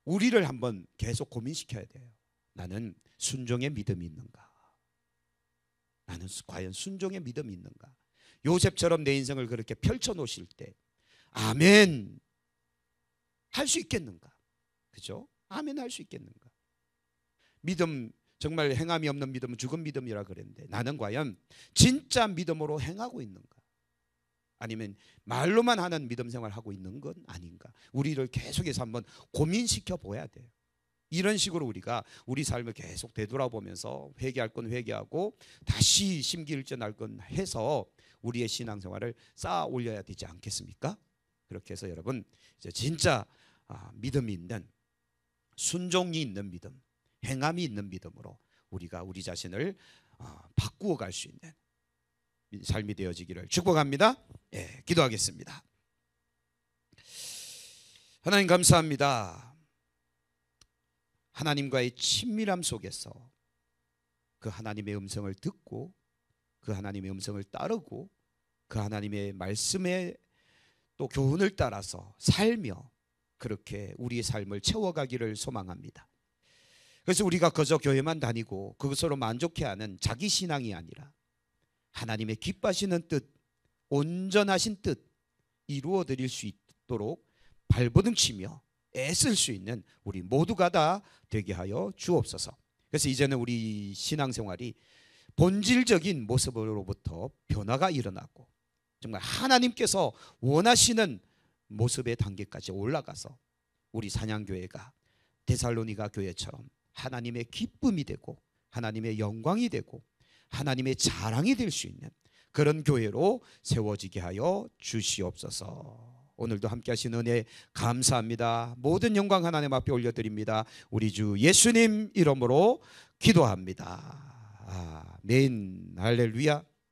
우리를 한번 계속 고민시켜야 돼요. 나는 순종의 믿음이 있는가? 나는 과연 순종의 믿음이 있는가? 요셉처럼 내 인생을 그렇게 펼쳐놓으실 때 아멘 할 수 있겠는가? 그죠? 아멘 할 수 있겠는가? 믿음, 정말 행함이 없는 믿음은 죽은 믿음이라 그랬는데 나는 과연 진짜 믿음으로 행하고 있는가? 아니면 말로만 하는 믿음 생활하고 있는 건 아닌가? 우리를 계속해서 한번 고민시켜 보아야 돼요. 이런 식으로 우리가 우리 삶을 계속 되돌아보면서 회개할 건 회개하고 다시 심기일전할 건 해서 우리의 신앙생활을 쌓아 올려야 되지 않겠습니까? 그렇게 해서 여러분 이제 진짜 믿음이 있는, 순종이 있는 믿음, 행함이 있는 믿음으로 우리가 우리 자신을 바꾸어 갈 수 있는 삶이 되어지기를 축복합니다. 예, 기도하겠습니다. 하나님 감사합니다. 하나님과의 친밀함 속에서 그 하나님의 음성을 듣고 그 하나님의 음성을 따르고 그 하나님의 말씀에 또 교훈을 따라서 살며 그렇게 우리의 삶을 채워가기를 소망합니다. 그래서 우리가 그저 교회만 다니고 그것으로 만족해하는 자기 신앙이 아니라 하나님의 기뻐하시는 뜻, 온전하신 뜻 이루어 드릴 수 있도록 발버둥치며 애쓸 수 있는 우리 모두가 다 되게 하여 주옵소서. 그래서 이제는 우리 신앙생활이 본질적인 모습으로부터 변화가 일어나고 정말 하나님께서 원하시는 모습의 단계까지 올라가서 우리 사냥교회가 데살로니가 교회처럼 하나님의 기쁨이 되고 하나님의 영광이 되고 하나님의 자랑이 될 수 있는 그런 교회로 세워지게 하여 주시옵소서. 오늘도 함께 하신 은혜 감사합니다. 모든 영광 하나님 앞에 올려드립니다. 우리 주 예수님 이름으로 기도합니다. 아멘. 할렐루야.